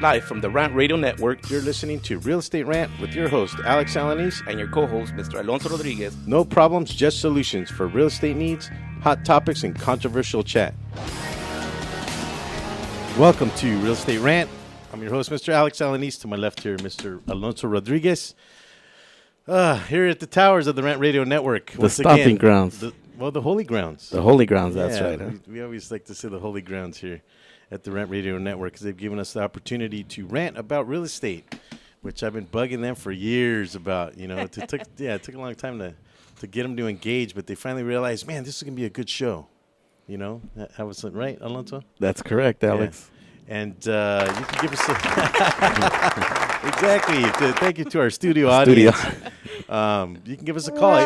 Live from the Rant Radio Network, You're listening to Real Estate Rant with your host, Alex Alanis. and your co-host, Mr. Alonso Rodriguez. No problems, just solutions for real estate needs, hot topics, and controversial chat. Welcome to Real Estate Rant. I'm your host, Mr. Alex Alanis. To my left here, Mr. Alonso Rodriguez. Here at the towers of the Rant Radio Network. The stomping grounds. The holy grounds. The holy grounds, that's Yeah, right. Huh? We always like to say the holy grounds here at the Rant Radio Network because they've given us the opportunity to rant about real estate, which I've been bugging them for years about. You know, it took a long time to get them to engage, but they finally realized, man, this is going to be a good show. You know, that was right, Alonso? That's correct, Alex. Yeah. And you can give us exactly. Thank you to our studio audience. You can give us a call,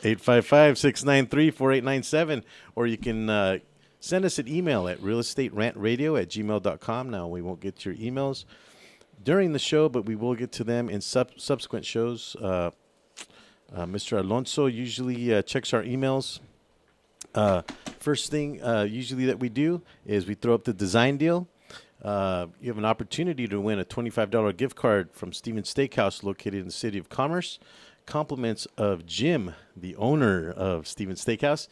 855-693-4897, or you can send us an email at realestaterantradio@gmail.com. Now, we won't get to your emails during the show, but we will get to them in subsequent shows. Mr. Alonso usually checks our emails. First thing usually that we do is we throw up the design deal. You have an opportunity to win a $25 gift card from Stevens Steakhouse located in the city of Commerce. Compliments of Jim, the owner of Stevens Steakhouse.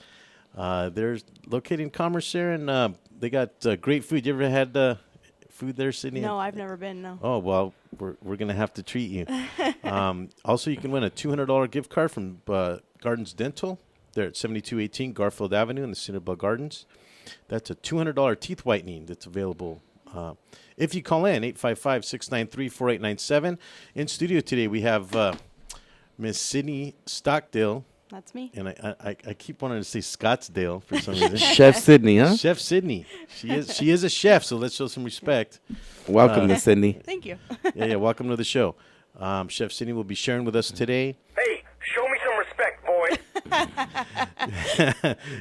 They're located in Commerce there, and they got great food. You ever had food there, Sydney? No, I've never been, no. Oh, well, we're going to have to treat you. Also, you can win a $200 gift card from Gardens Dental. They're at 7218 Garfield Avenue in the Cinnabon Gardens. That's a $200 teeth whitening that's available. If you call in, 855-693-4897. In studio today, we have Miss Sydney Stockdale. That's me. And I keep wanting to say Scottsdale for some reason. Chef Sydney, huh? Chef Sydney. She is a chef, so let's show some respect. Welcome, Miss Sydney. Thank you. Yeah, welcome to the show. Chef Sydney will be sharing with us today. Hey, show me some respect, boy.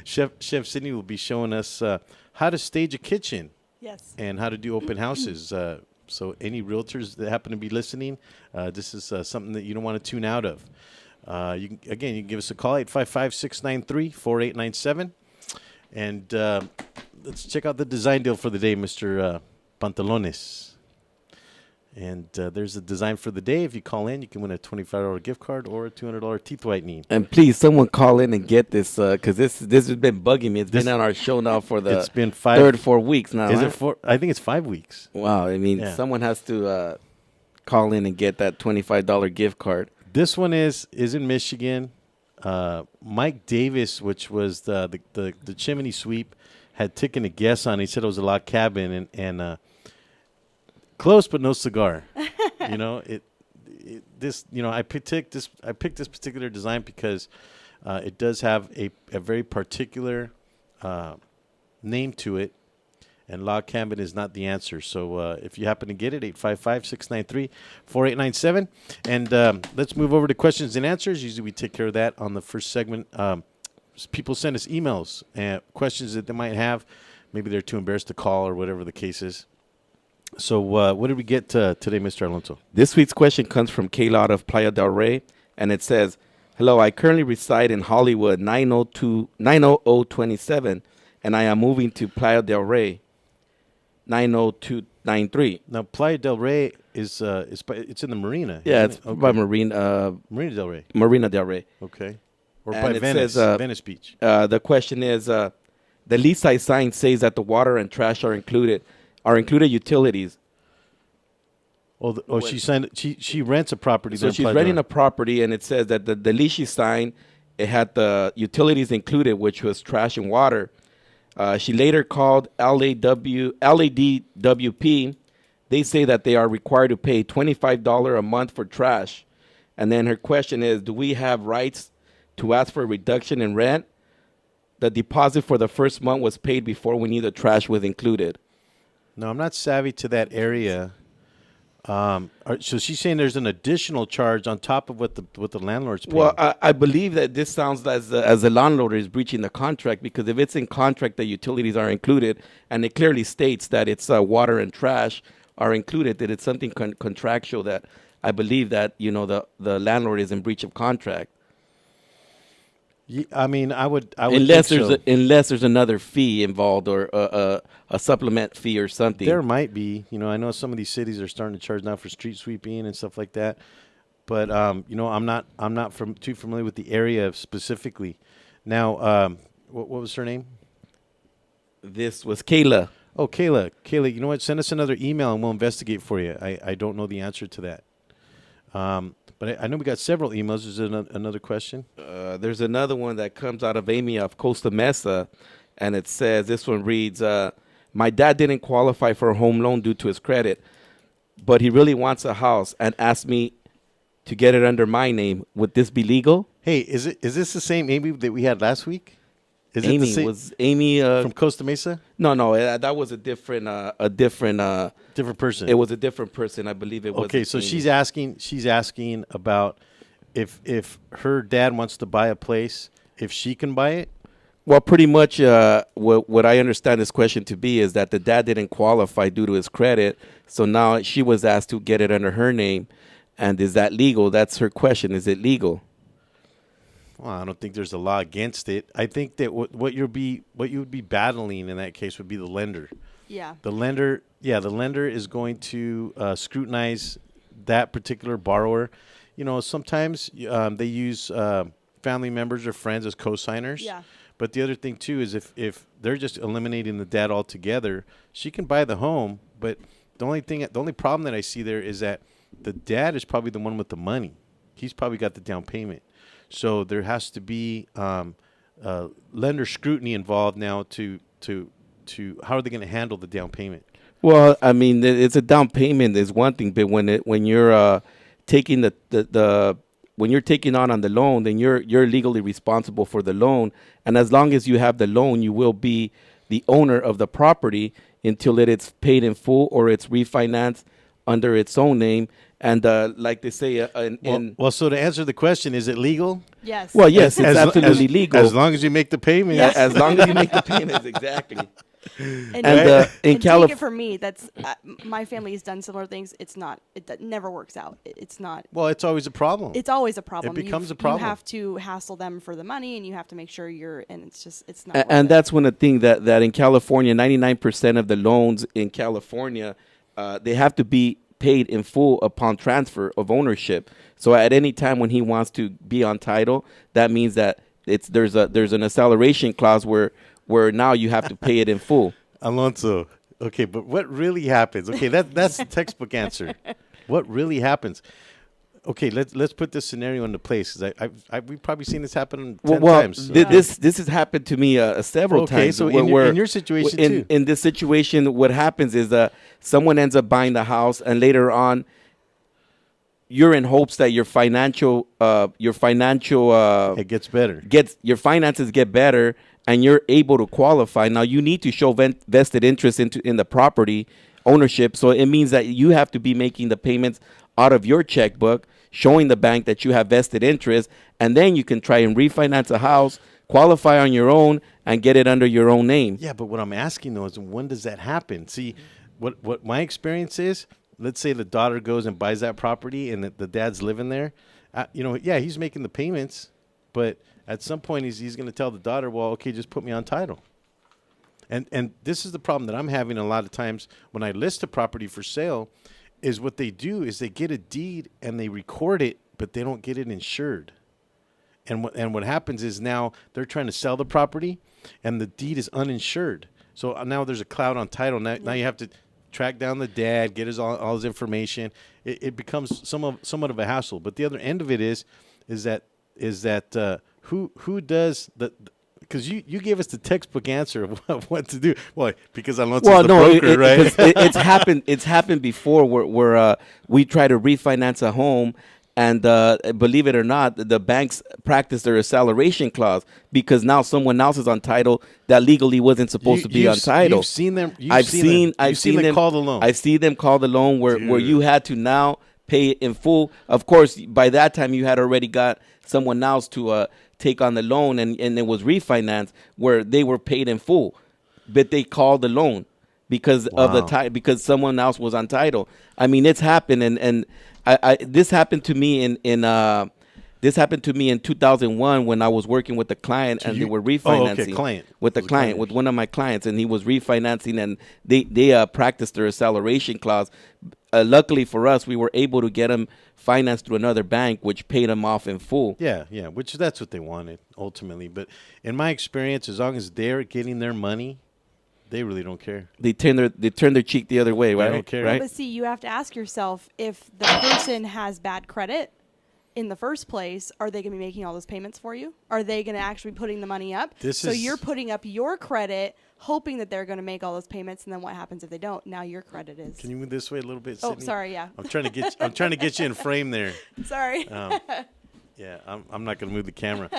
Chef Sydney will be showing us how to stage a kitchen. Yes. And how to do open houses. So any realtors that happen to be listening, this is something that you don't want to tune out of. You can give us a call, 855-693-4897. And let's check out the design deal for the day, Mr. Pantalones. And there's a design for the day. If you call in, you can win a $25 gift card or a $200 teeth whitening. And please, someone call in and get this, because this has been bugging me. It's been on our show now for the it's been 4 weeks now. Is right? it 4? I think it's 5 weeks. Wow. I mean, someone has to call in and get that $25 gift card. This one is in Michigan. Mike Davis, which was the chimney sweep, had taken a guess on it. He said it was a log cabin and close but no cigar. You know, I picked this particular design because it does have a very particular name to it. And log cabin is not the answer. So if you happen to get it, 855-693-4897. And let's move over to questions and answers. Usually we take care of that on the first segment. People send us emails and questions that they might have. Maybe they're too embarrassed to call or whatever the case is. So what did we get today, Mr. Alonso? This week's question comes from Kayla out of Playa del Rey, and it says, hello, I currently reside in Hollywood 90027, and I am moving to Playa del Rey 90293. Now, Playa del Rey it's in the marina. Yeah, isn't it's it? Okay. by Marina Marina del Rey. Marina del Rey. Okay. Or And by it Venice, says, Venice Beach. The question is, the lease I signed says that the water and trash are included utilities. She signed. She rents a property. So she's renting a property, and it says that the lease she signed, it had the utilities included, which was trash and water. She later called LADWP. They say that they are required to pay $25 a month for trash. And then her question is, do we have rights to ask for a reduction in rent? The deposit for the first month was paid before we knew the trash was included. No, I'm not savvy to that area. So she's saying there's an additional charge on top of what the landlord's paying. Well, I believe that this sounds as the landlord is breaching the contract, because if it's in contract that utilities are included, and it clearly states that it's water and trash are included, that it's something contractual, that I believe that the landlord is in breach of contract. I mean, I would unless think so. unless there's another fee involved or a supplement fee or something. There might be. I know some of these cities are starting to charge now for street sweeping and stuff like that. But I'm not too familiar with the area specifically. Now, what was her name? This was Kayla. Oh, Kayla, you know what? Send us another email and we'll investigate for you. I don't know the answer to that. But I know we got several emails. Is there another question? There's another one that comes out of Amy of Costa Mesa, and it says, this one reads, my dad didn't qualify for a home loan due to his credit, but he really wants a house and asked me to get it under my name. Would this be legal? Hey, is this the same Amy that we had last week? Is it the Amy same, was Amy from Costa Mesa? No, that was a different Different person. It was a different person, I believe it was. Okay, so Amy. she's asking about if her dad wants to buy a place, if she can buy it. Well, pretty much what I understand this question to be is that the dad didn't qualify due to his credit, so now she was asked to get it under her name. And is that legal? That's her question. Is it legal? Well, I don't think there's a law against it. I think that what you would be battling in that case would be the lender. Yeah. The lender is going to scrutinize that particular borrower. Sometimes they use family members or friends as co-signers. Yeah. But the other thing too is if they're just eliminating the dad altogether, she can buy the home. But the only problem that I see there is that the dad is probably the one with the money. He's probably got the down payment. So there has to be lender scrutiny involved now to how are they going to handle the down payment? Well, I mean, it's a down payment is one thing, but when you're taking when you're taking on the loan, then you're legally responsible for the loan, and as long as you have the loan, you will be the owner of the property until it's paid in full or it's refinanced under its own name. And like they say, so to answer the question, is it legal? Yes. Well, yes, it's absolutely legal. As long as you make the payments. Yes. As long as you make the payments, exactly. And in take California, it from me, that's my family has done similar things. It never works out. It's not. Well, it's always a problem. It's always a problem. It becomes a problem. You have to hassle them for the money, and you have to make sure it's not. and that's one of the things that in California, 99% of the loans in California, they have to be paid in full upon transfer of ownership. So at any time when he wants to be on title, that means that there's an acceleration clause where now you have to pay it in full. Alonso, okay, but what really happens? Okay, that's the textbook answer. What really happens? Okay, let's put this scenario into place because we've probably seen this happen 10 times. This has happened to me several times. Okay, so in your situation too. In this situation, what happens is someone ends up buying the house, and later on, you're in hopes that your financial it gets better. Your finances get better, and you're able to qualify. Now you need to show vested interest in the property ownership. So it means that you have to be making the payments out of your checkbook, showing the bank that you have vested interest, and then you can try and refinance a house, qualify on your own, and get it under your own name. Yeah, but what I'm asking though is when does that happen? See, what my experience is, let's say the daughter goes and buys that property and the dad's living there. He's making the payments, but at some point he's going to tell the daughter, well, okay, just put me on title. And this is the problem that I'm having a lot of times when I list a property for sale. Is what they do is they get a deed and they record it, but they don't get it insured. And what happens is now they're trying to sell the property, and the deed is uninsured. So now there's a cloud on title. Now you have to track down the dad, get all his information. It becomes somewhat of a hassle. But the other end of it is that who does the because you gave us the textbook answer of what to do. Well, because I'm not the broker, right? It's happened. It's happened before where we try to refinance a home, and believe it or not, the banks practice their acceleration clause because now someone else is on title that legally wasn't supposed to be on title. You've seen them. I've seen them call the loan. I've seen them call the loan where you had to now pay it in full. Of course, by that time you had already got someone else to take on the loan, and it was refinanced where they were paid in full, but they called the loan because of the because someone else was on title. I mean, it's happened, and I this happened to me in This happened to me in 2001 when I was working with a client and they were refinancing. Client. With a client, with one of my clients, and he was refinancing, and they practiced their acceleration clause. Luckily for us, we were able to get him financed through another bank, which paid him off in full. Yeah, which that's what they wanted ultimately. But in my experience, as long as they're getting their money, they really don't care. They turn their cheek the other way, right? They don't care. Right? But see, you have to ask yourself, if the person has bad credit in the first place, are they going to be making all those payments for you? Are they going to actually be putting the money up? You're putting up your credit, hoping that they're going to make all those payments, and then what happens if they don't? Now your credit is. Can you move this way a little bit, Oh, Sydney? sorry, yeah. I'm trying to get you in frame there. Sorry. Yeah, I'm not going to move the camera.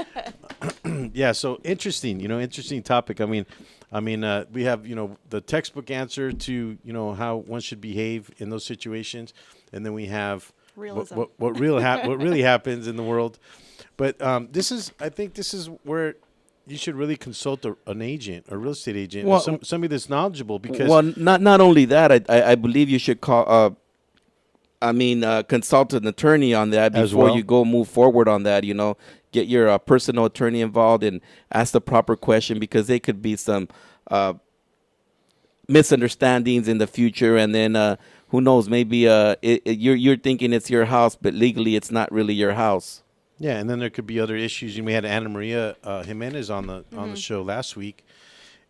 Yeah, so interesting. Interesting topic. I mean, we have the textbook answer to how one should behave in those situations, and then we have Realism. what really happens in the world. But I think this is where you should really consult an agent, a real estate agent, or somebody that's knowledgeable. Because not only that, I believe you should consult an attorney on that before you go move forward on that. Get your personal attorney involved and ask the proper question, because there could be some misunderstandings in the future, and then who knows? Maybe you're thinking it's your house, but legally it's not really your house. Yeah, and then there could be other issues. We had Ana Maria Jimenez on the show last week,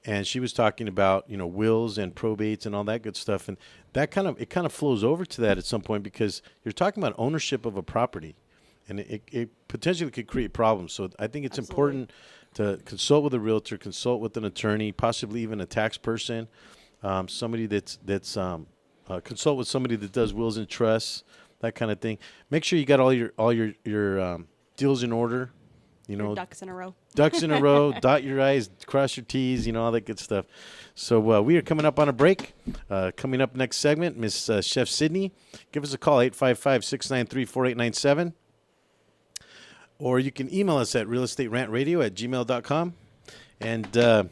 and she was talking about wills and probates and all that good stuff, and that kind of flows over to that at some point, because you're talking about ownership of a property, and it potentially could create problems. So I think it's important to consult with a realtor, consult with an attorney, possibly even a tax person, somebody that's consult with somebody that does wills and trusts, that kind of thing. Make sure you got all your deals in order. Your ducks in a row. Ducks in a row, dot your I's, cross your T's, all that good stuff. So we are coming up on a break. Coming up next segment, Miss Chef Sydney. Give us a call, 855-693-4897. Or you can email us at realestaterantradio@gmail.com. And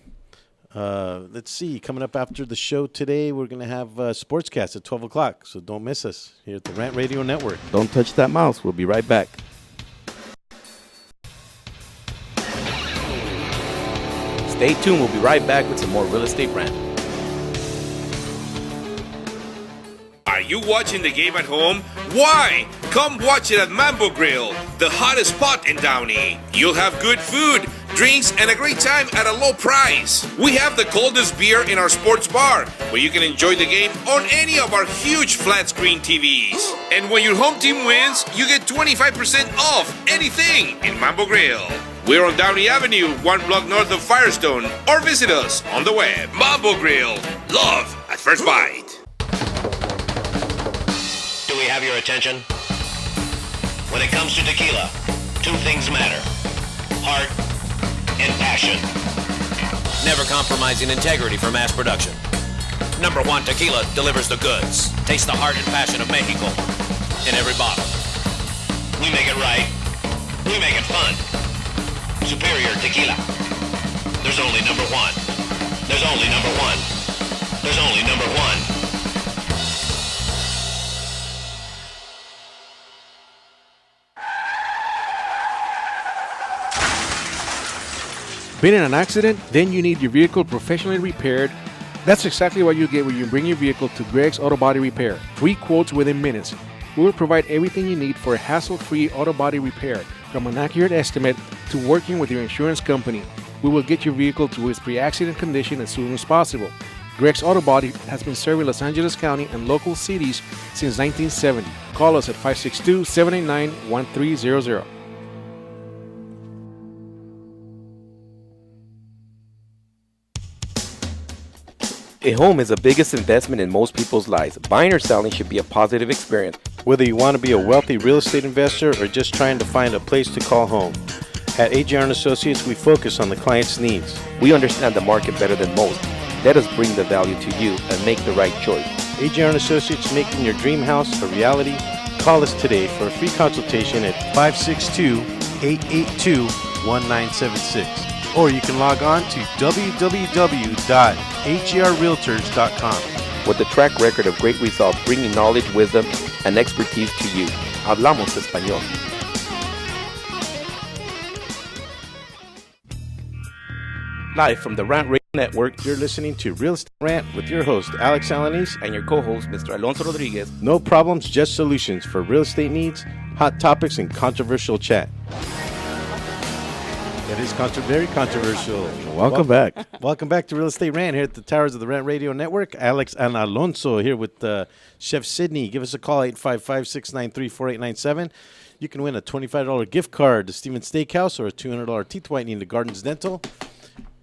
let's see, coming up after the show today, we're going to have Sportscast at 12 o'clock. So don't miss us here at the Rant Radio Network. Don't touch that mouse. We'll be right back. Stay tuned. We'll be right back with some more Real Estate Rant. Are you watching the game at home? Why? Come watch it at Mambo Grill, the hottest spot in Downey. You'll have good food, drinks, and a great time at a low price. We have the coldest beer in our sports bar, where you can enjoy the game on any of our huge flat screen TVs. And when your home team wins, you get 25% off anything in Mambo Grill. We're on Downey Avenue, 1 block north of Firestone, or visit us on the web. Mambo Grill, love at first bite. Do we have your attention? When it comes to tequila, two things matter: heart and passion. Never compromising integrity for mass production. Number one tequila delivers the goods. Taste the heart and passion of Mexico in every bottle. We make it right. We make it fun. Superior tequila. There's only number one. There's only number one. There's only number one. Been in an accident? Then you need your vehicle professionally repaired. That's exactly what you get when you bring your vehicle to Greg's Auto Body Repair. 3 quotes within minutes. We will provide everything you need for a hassle-free auto body repair, from an accurate estimate to working with your insurance company. We will get your vehicle to its pre-accident condition as soon as possible. Greg's Auto Body has been serving Los Angeles County and local cities since 1970. Call us at 562-789-1300. A home is the biggest investment in most people's lives. Buying or selling should be a positive experience. Whether you want to be a wealthy real estate investor or just trying to find a place to call home, at AJR & Associates, we focus on the client's needs. We understand the market better than most. Let us bring the value to you and make the right choice. AJR & Associates, making your dream house a reality. Call us today for a free consultation at 562-882-1976. Or you can log on to www.agrrealtors.com. With a track record of great results, bringing knowledge, wisdom, and expertise to you. Hablamos español. Live from the Rant Radio Network, You're listening to Real Estate Rant with your host, Alex Alanis. and your co-host, Mr. Alonso Rodriguez. No problems, just solutions for real estate needs, hot topics, and controversial chat. That is very controversial. Welcome back. Welcome back to Real Estate Rant here at the Towers of the Rant Radio Network. Alex and Alonso here with Chef Sydney. Give us a call, 855-693-4897. You can win a $25 gift card to Stevens Steakhouse or a $200 teeth whitening to Gardens Dental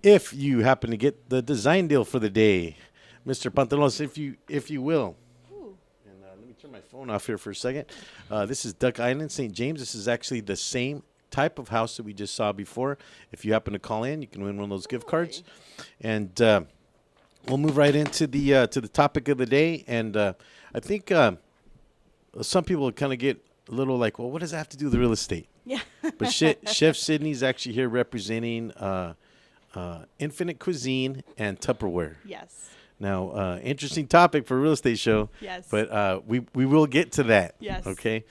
if you happen to get the design deal for the day. Mr. Pantelos, if you will. Ooh. And let me turn my phone off here for a second. This is Duck Island, St. James. This is actually the same type of house that we just saw before. If you happen to call in, you can win one of those gift cards. And we'll move right into the topic of the day. And I think some people kind of get a little like, well, what does that have to do with real estate? Yeah. But Chef Sydney's actually here representing Infinite Cuisine and Tupperware. Yes. Now, interesting topic for a real estate show. Yes. But we will get to that. Yes. Okay.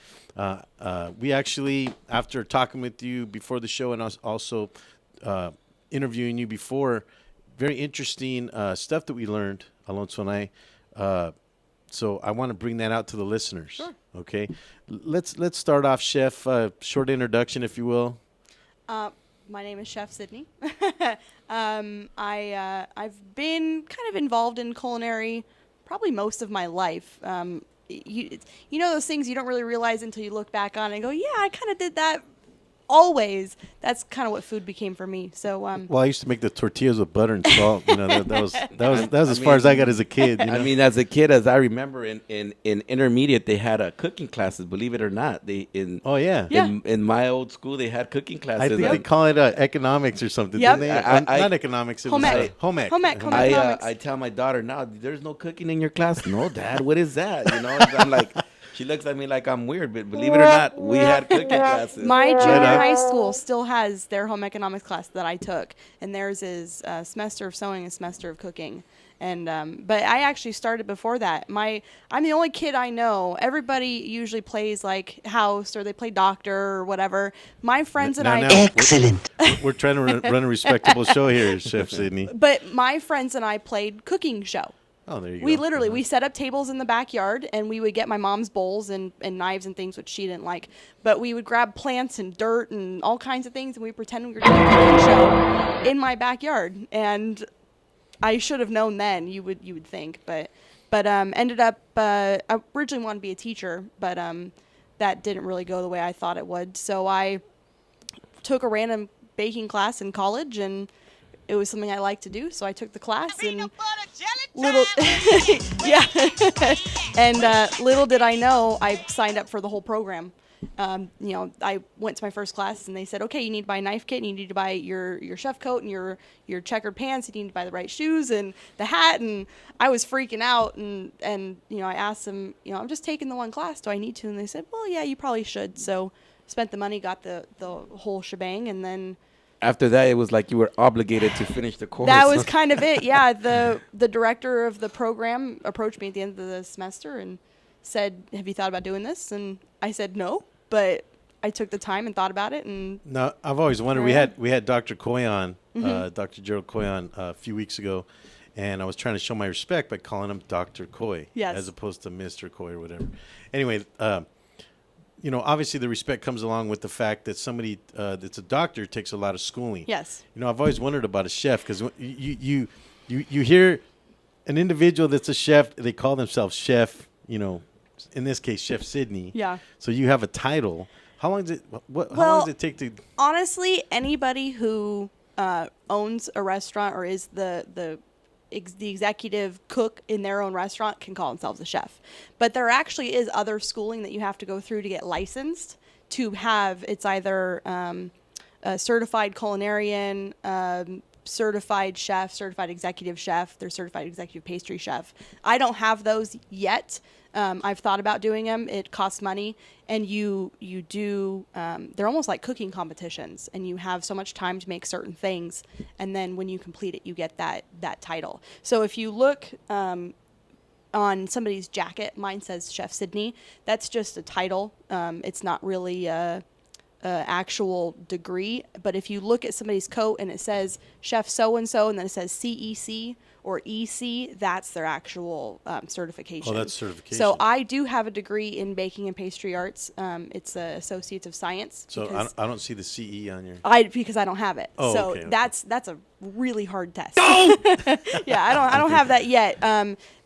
We actually, after talking with you before the show and also interviewing you before, very interesting stuff that we learned, Alonso and I. So I want to bring that out to the listeners. Sure. Okay. Let's start off, Chef. Short introduction, if you will. My name is Chef Sydney. I've been kind of involved in culinary probably most of my life. You know those things you don't really realize until you look back on and go, yeah, I kind of did that always. That's kind of what food became for me. So well, I used to make the tortillas with butter and salt. You know, that was as far as I got as a kid. You know? I mean, as a kid, as I remember, in intermediate, they had cooking classes. Believe it or not, in my old school, they had cooking classes. I think they call it economics or something. Yep. Didn't they? Not economics. It was home ec. I tell my daughter now, there's no cooking in your class. No, Dad, what is that? You know, I'm like. She looks at me like I'm weird, but believe it or not, we had cooking classes. My junior high school still has their home economics class that I took, and theirs is a semester of sewing, a semester of cooking. And but I actually started before that. I'm the only kid I know. Everybody usually plays like house or they play doctor or whatever. My friends and I. Excellent. We're trying to run a respectable show here, Chef Sydney. But my friends and I played cooking show. Oh, there you go. We literally, we set up tables in the backyard, and we would get my mom's bowls and knives and things, which she didn't like. But we would grab plants and dirt and all kinds of things, and we pretend we were doing a cooking show in my backyard. And I should have known then, you would think. But ended up, I originally wanted to be a teacher, but that didn't really go the way I thought it would. So I took a random baking class in college, and it was something I liked to do, so I took the class. And little little did I know, I signed up for the whole program. I went to my first class, and they said, okay, you need to buy a knife kit, and you need to buy your chef coat and your checkered pants, you need to buy the right shoes and the hat. And I was freaking out, and I asked them, I'm just taking the one class, do I need to? And they said, well, yeah, you probably should. So spent the money, got the whole shebang, and then after that, it was like you were obligated to finish the course. That was kind of it, yeah. The director of the program approached me at the end of the semester and said, have you thought about doing this? And I said no, but I took the time and thought about it. And no, I've always wondered. We had Dr. Coy on, Dr. Gerald Coy on a few weeks ago, and I was trying to show my respect by calling him Dr. Coy, as opposed to Mr. Coy or whatever. Anyway, obviously the respect comes along with the fact that somebody that's a doctor takes a lot of schooling. Yes. I've always wondered about a chef, because you hear an individual that's a chef, they call themselves chef, in this case, Chef Sydney. Yeah. So you have a title. How long does it take to? Honestly, anybody who owns a restaurant or is the executive cook in their own restaurant can call themselves a chef. But there actually is other schooling that you have to go through to get licensed to have. It's either a certified culinarian, certified chef, certified executive chef, there's certified executive pastry chef. I don't have those yet. I've thought about doing them. It costs money, and you do. They're almost like cooking competitions, and you have so much time to make certain things, and then when you complete it, you get that title. So if you look on somebody's jacket, mine says Chef Sydney. That's just a title. It's not really actual degree, but if you look at somebody's coat and it says chef so and so, and then it says CEC or EC, that's their actual certification. Oh, that's certification. So I do have a degree in baking and pastry arts. It's Associates of Science. So I don't see the CE on your. Because I don't have it. Oh, so okay. that's a really hard test. Yeah, I don't have that yet.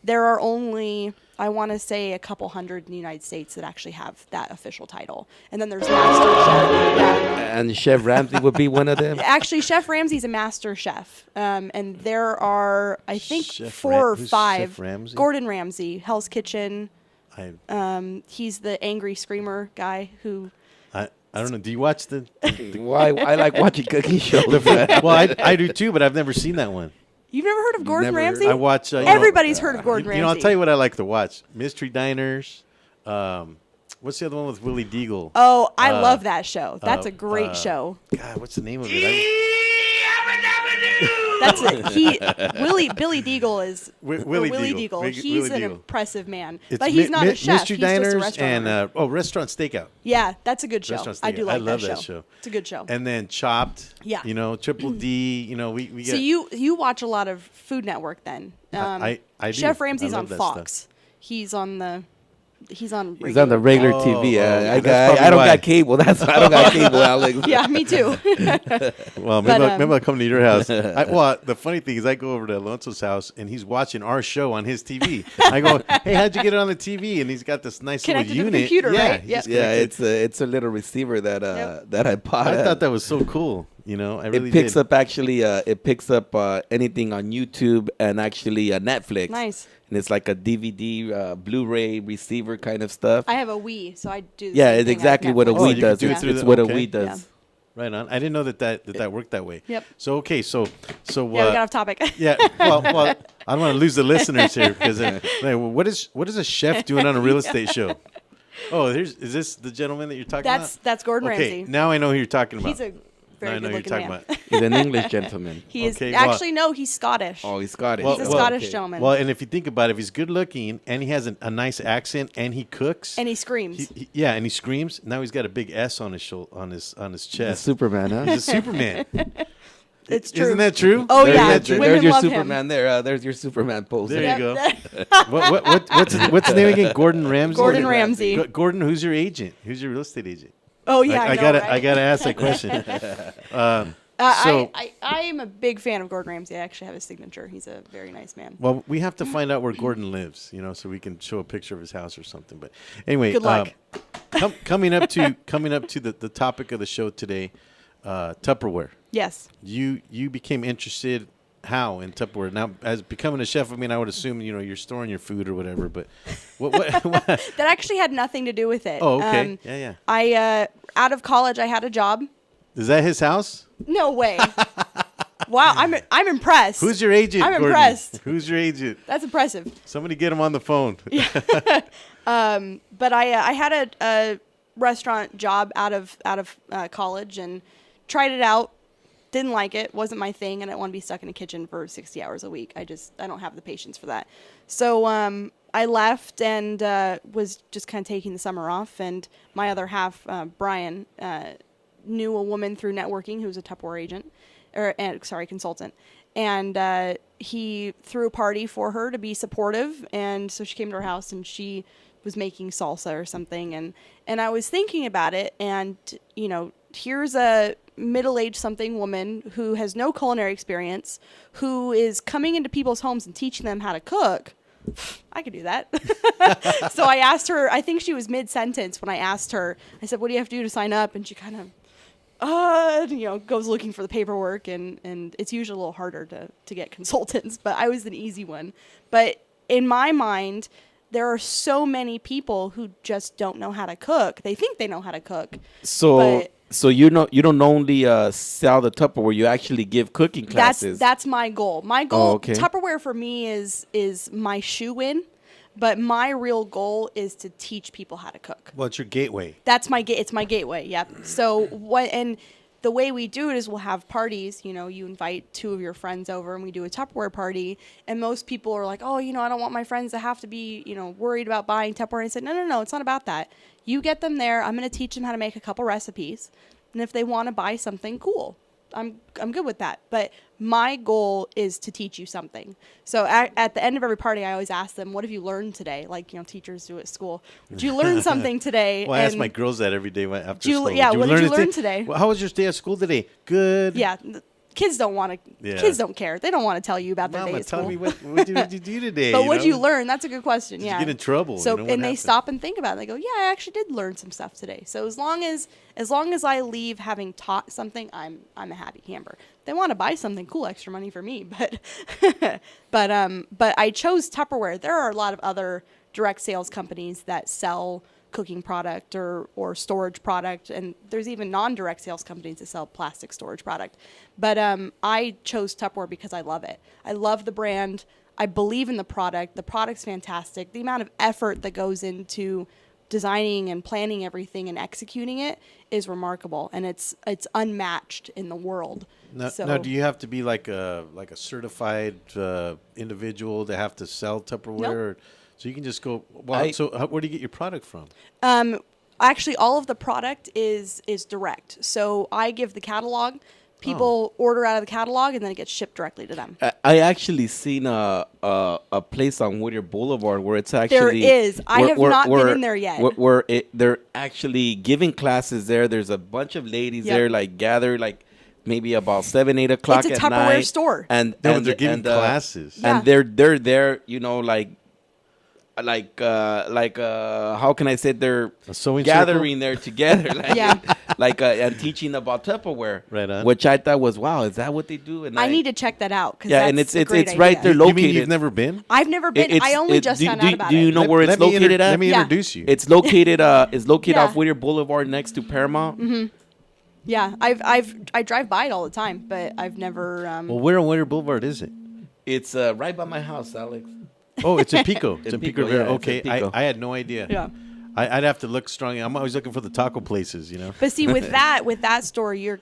There are only, I want to say, a couple hundred in the United States that actually have that official title. And then there's Master Chef. Yeah. And Chef Ramsay would be one of them. Actually, Chef Ramsay's a Master Chef. And there are, I think, Chef four or who's five. Chef Ramsay? Gordon Ramsay, Hell's Kitchen. He's the angry screamer guy who... I don't know. Do you watch the? Why? I like watching cooking shows. Well, I do too, but I've never seen that one. You've never heard of Gordon Never. Ramsay? I watch. Everybody's heard of Gordon Ramsay. You know, I'll tell you what I like to watch: Mystery Diners. What's the other one with Willie Deagle? Oh, I love that show. That's a great show. God, what's the name of it? That's it. Billy Deagle is Willie Deagle. Deagle. He's Willie an Deagle. impressive man, It's but he's not a chef. Mystery He's just a Diners restaurant owner. and Restaurant Stakeout. Yeah, that's a good show. Restaurant I do Stakeout. like I love that that show. show. It's a good show. And then Chopped. Yeah. You know, Triple D. You know, we So get. you watch a lot of Food Network then? I do. Chef I Ramsay's love on that Fox. stuff. He's on the He's on the regular TV. I that's don't why. got cable. I don't got cable, Alex. Yeah, me too. Well, maybe I'll come to your house. Well, the funny thing is I go over to Alonso's house, and he's watching our show on his TV. I go, hey, how'd you get it on the TV? And he's got this nice Connected to little the unit. computer, yeah, right? he's Yep. Yeah, connected. it's a little receiver that I bought. I thought that was so cool. You know, I really It picks did. up actually. It picks up anything on YouTube and actually Netflix. Nice. And it's like a DVD, Blu-ray receiver kind of stuff. I have a Wii, so I do. The Yeah, same it's thing exactly as what a Netflix. Oh, you Wii can does. do it It's, through it's the- what a okay. Wii does. Right on. I didn't know that worked that way. Yep. So okay, so Yeah, we got off topic. yeah. Well, I don't want to lose the listeners here because what is a chef doing on a real estate show? Oh, is this the gentleman that you're talking about? That's Gordon Okay, Ramsay. now I know who you're talking about. He's a very I know who you're good-looking talking man. about. He's an English gentleman. He is Okay, well- actually no, he's Scottish. Oh, he's Scottish. He's a well, Scottish okay. gentleman. Well, and if you think about it, if he's good looking and he has a nice accent and he cooks and he screams. yeah, and he screams. Now he's got a big S on his on his He's chest. Superman, huh? He's a Superman. It's true. Isn't that true? Oh, Isn't yeah. that true? Women There's your love him. Superman there. There's your Superman pose. There there. you Yep. go. What's his name again? Gordon Ramsay. Gordon Ramsay. Gordon, who's your agent? Who's your real estate agent? Oh yeah, I, know, gotta right? I gotta ask that question. So- I am a big fan of Gordon Ramsay. I actually have his signature. He's a very nice man. Well, we have to find out where Gordon lives, so we can show a picture of his house or something. But anyway, Good luck. Coming up to the topic of the show today, Tupperware. Yes. You became interested how in Tupperware? Now, as becoming a chef, I mean, I would assume you're storing your food or whatever. But what? That actually had nothing to do with it. Oh, okay. Yeah. I out of college, I had a job. Is that his house? No way. Wow, I'm impressed. Who's your agent? I'm Gordon? impressed. Who's your agent? That's impressive. Somebody get him on the phone. But I had a restaurant job out of college and tried it out. Didn't like it. Wasn't my thing. And I didn't want to be stuck in a kitchen for 60 hours a week. I don't have the patience for that. So I left and was just kind of taking the summer off. And my other half, Brian, knew a woman through networking who was a Tupperware agent, consultant. And he threw a party for her to be supportive. And so she came to our house and she was making salsa or something. And I was thinking about it. And, here's a middle-aged something woman who has no culinary experience, who is coming into people's homes and teaching them how to cook. I could do that. So I asked her, I think she was mid-sentence when I asked her, I said, what do you have to do to sign up? And she kind of, goes looking for the paperwork, and it's usually a little harder to get consultants, but I was an easy one. But in my mind, there are so many people who just don't know how to cook. They think they know how to cook. So you don't only sell the Tupperware, you actually give cooking classes. That's my goal. My goal, okay. Tupperware for me is my shoe-in, but my real goal is to teach people how to cook. Well, it's your gateway. It's my gateway. Yep. So and the way we do it is we'll have parties. You know, you invite 2 of your friends over and we do a Tupperware party. And most people are like, oh, you know, I don't want my friends to have to be, you know, worried about buying Tupperware. And I said, no, it's not about that. You get them there. I'm going to teach them how to make a couple recipes. And if they want to buy something, cool. I'm good with that. But my goal is to teach you something. So at the end of every party, I always ask them, what have you learned today? Like, you know, teachers do at school. Did you learn something today? Well, I ask my girls that every day after school. Yeah, what did you learn today? Well, how was your day at school today? Good. Yeah. Kids don't want to. Yeah. Kids don't care. They don't want to tell you about their day at school. Tell me what did you do today? But what did you learn? That's a good question. Did you get in trouble? So and they stop and think about it. They go, yeah, I actually did learn some stuff today. So as long as I leave having taught something, I'm a happy camper. They want to buy something cool, extra money for me, but but I chose Tupperware. There are a lot of other direct sales companies that sell cooking product or storage product, and there's even non-direct sales companies that sell plastic storage product. But I chose Tupperware because I love it. I love the brand. I believe in the product. The product's fantastic. The amount of effort that goes into designing and planning everything and executing it is remarkable, and it's unmatched in the world. Now, do you have to be like a certified individual to have to sell Tupperware? Nope. Or, so you can just go. Well, where do you get your product from? Actually, all of the product is direct. So I give the catalog. People order out of the catalog, and then it gets shipped directly to them. I actually seen a place on Whittier Boulevard where it's actually there is. I have not been in there yet. Where they're actually giving classes there. There's a bunch of ladies there, like gathered, like maybe about 7, 8 o'clock at night. It's a Tupperware store, and they're giving classes, and they're there, you know, like how can I say, they're gathering there together, and teaching about Tupperware, right on. Which I thought was, wow, is that what they do? And I need to check that out. And it's right there located. You mean you've never been? I've never been. I only just found out about it. Do you know where it's located at? Let me introduce you. It's located off Whittier Boulevard next to Paramount. Mm-hmm. Yeah, I drive by it all the time, but I've never. Well, where on Whittier Boulevard is it? It's right by my house, Alex. Oh, it's in Pico. It's in Pico Rivera. Yeah, okay, I had no idea. Yeah. I'd have to look strong. I'm always looking for the taco places, you know. But see, with that store, you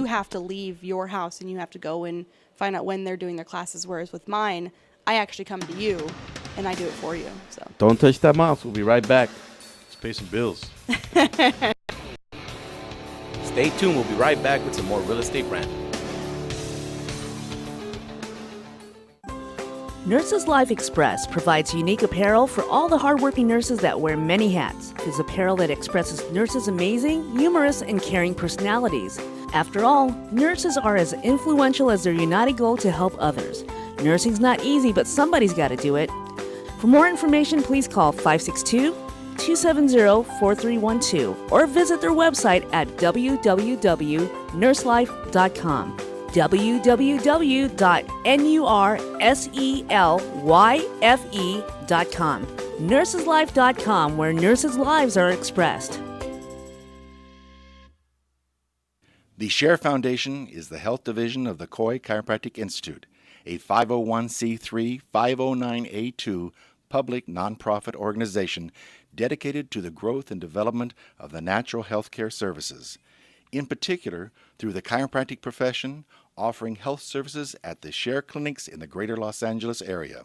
have to leave your house and you have to go and find out when they're doing their classes. Whereas with mine, I actually come to you and I do it for you. So don't touch that mouse. We'll be right back. Let's pay some bills. Stay tuned. We'll be right back with some more Real Estate Rant. Nurses Life Express provides unique apparel for all the hardworking nurses that wear many hats. It's apparel that expresses nurses' amazing, humorous, and caring personalities. After all, nurses are as influential as their united goal to help others. Nursing's not easy, but somebody's got to do it. For more information, please call 562-270-4312 or visit their website at www.nurselife.com. www.nurselyfe.com. Nurseslife.com, where nurses' lives are expressed. The Share Foundation is the health division of the Coy Chiropractic Institute, a 501c3 509A2 public nonprofit organization dedicated to the growth and development of the natural health care services. In particular, through the chiropractic profession, offering health services at the Share clinics in the greater Los Angeles area.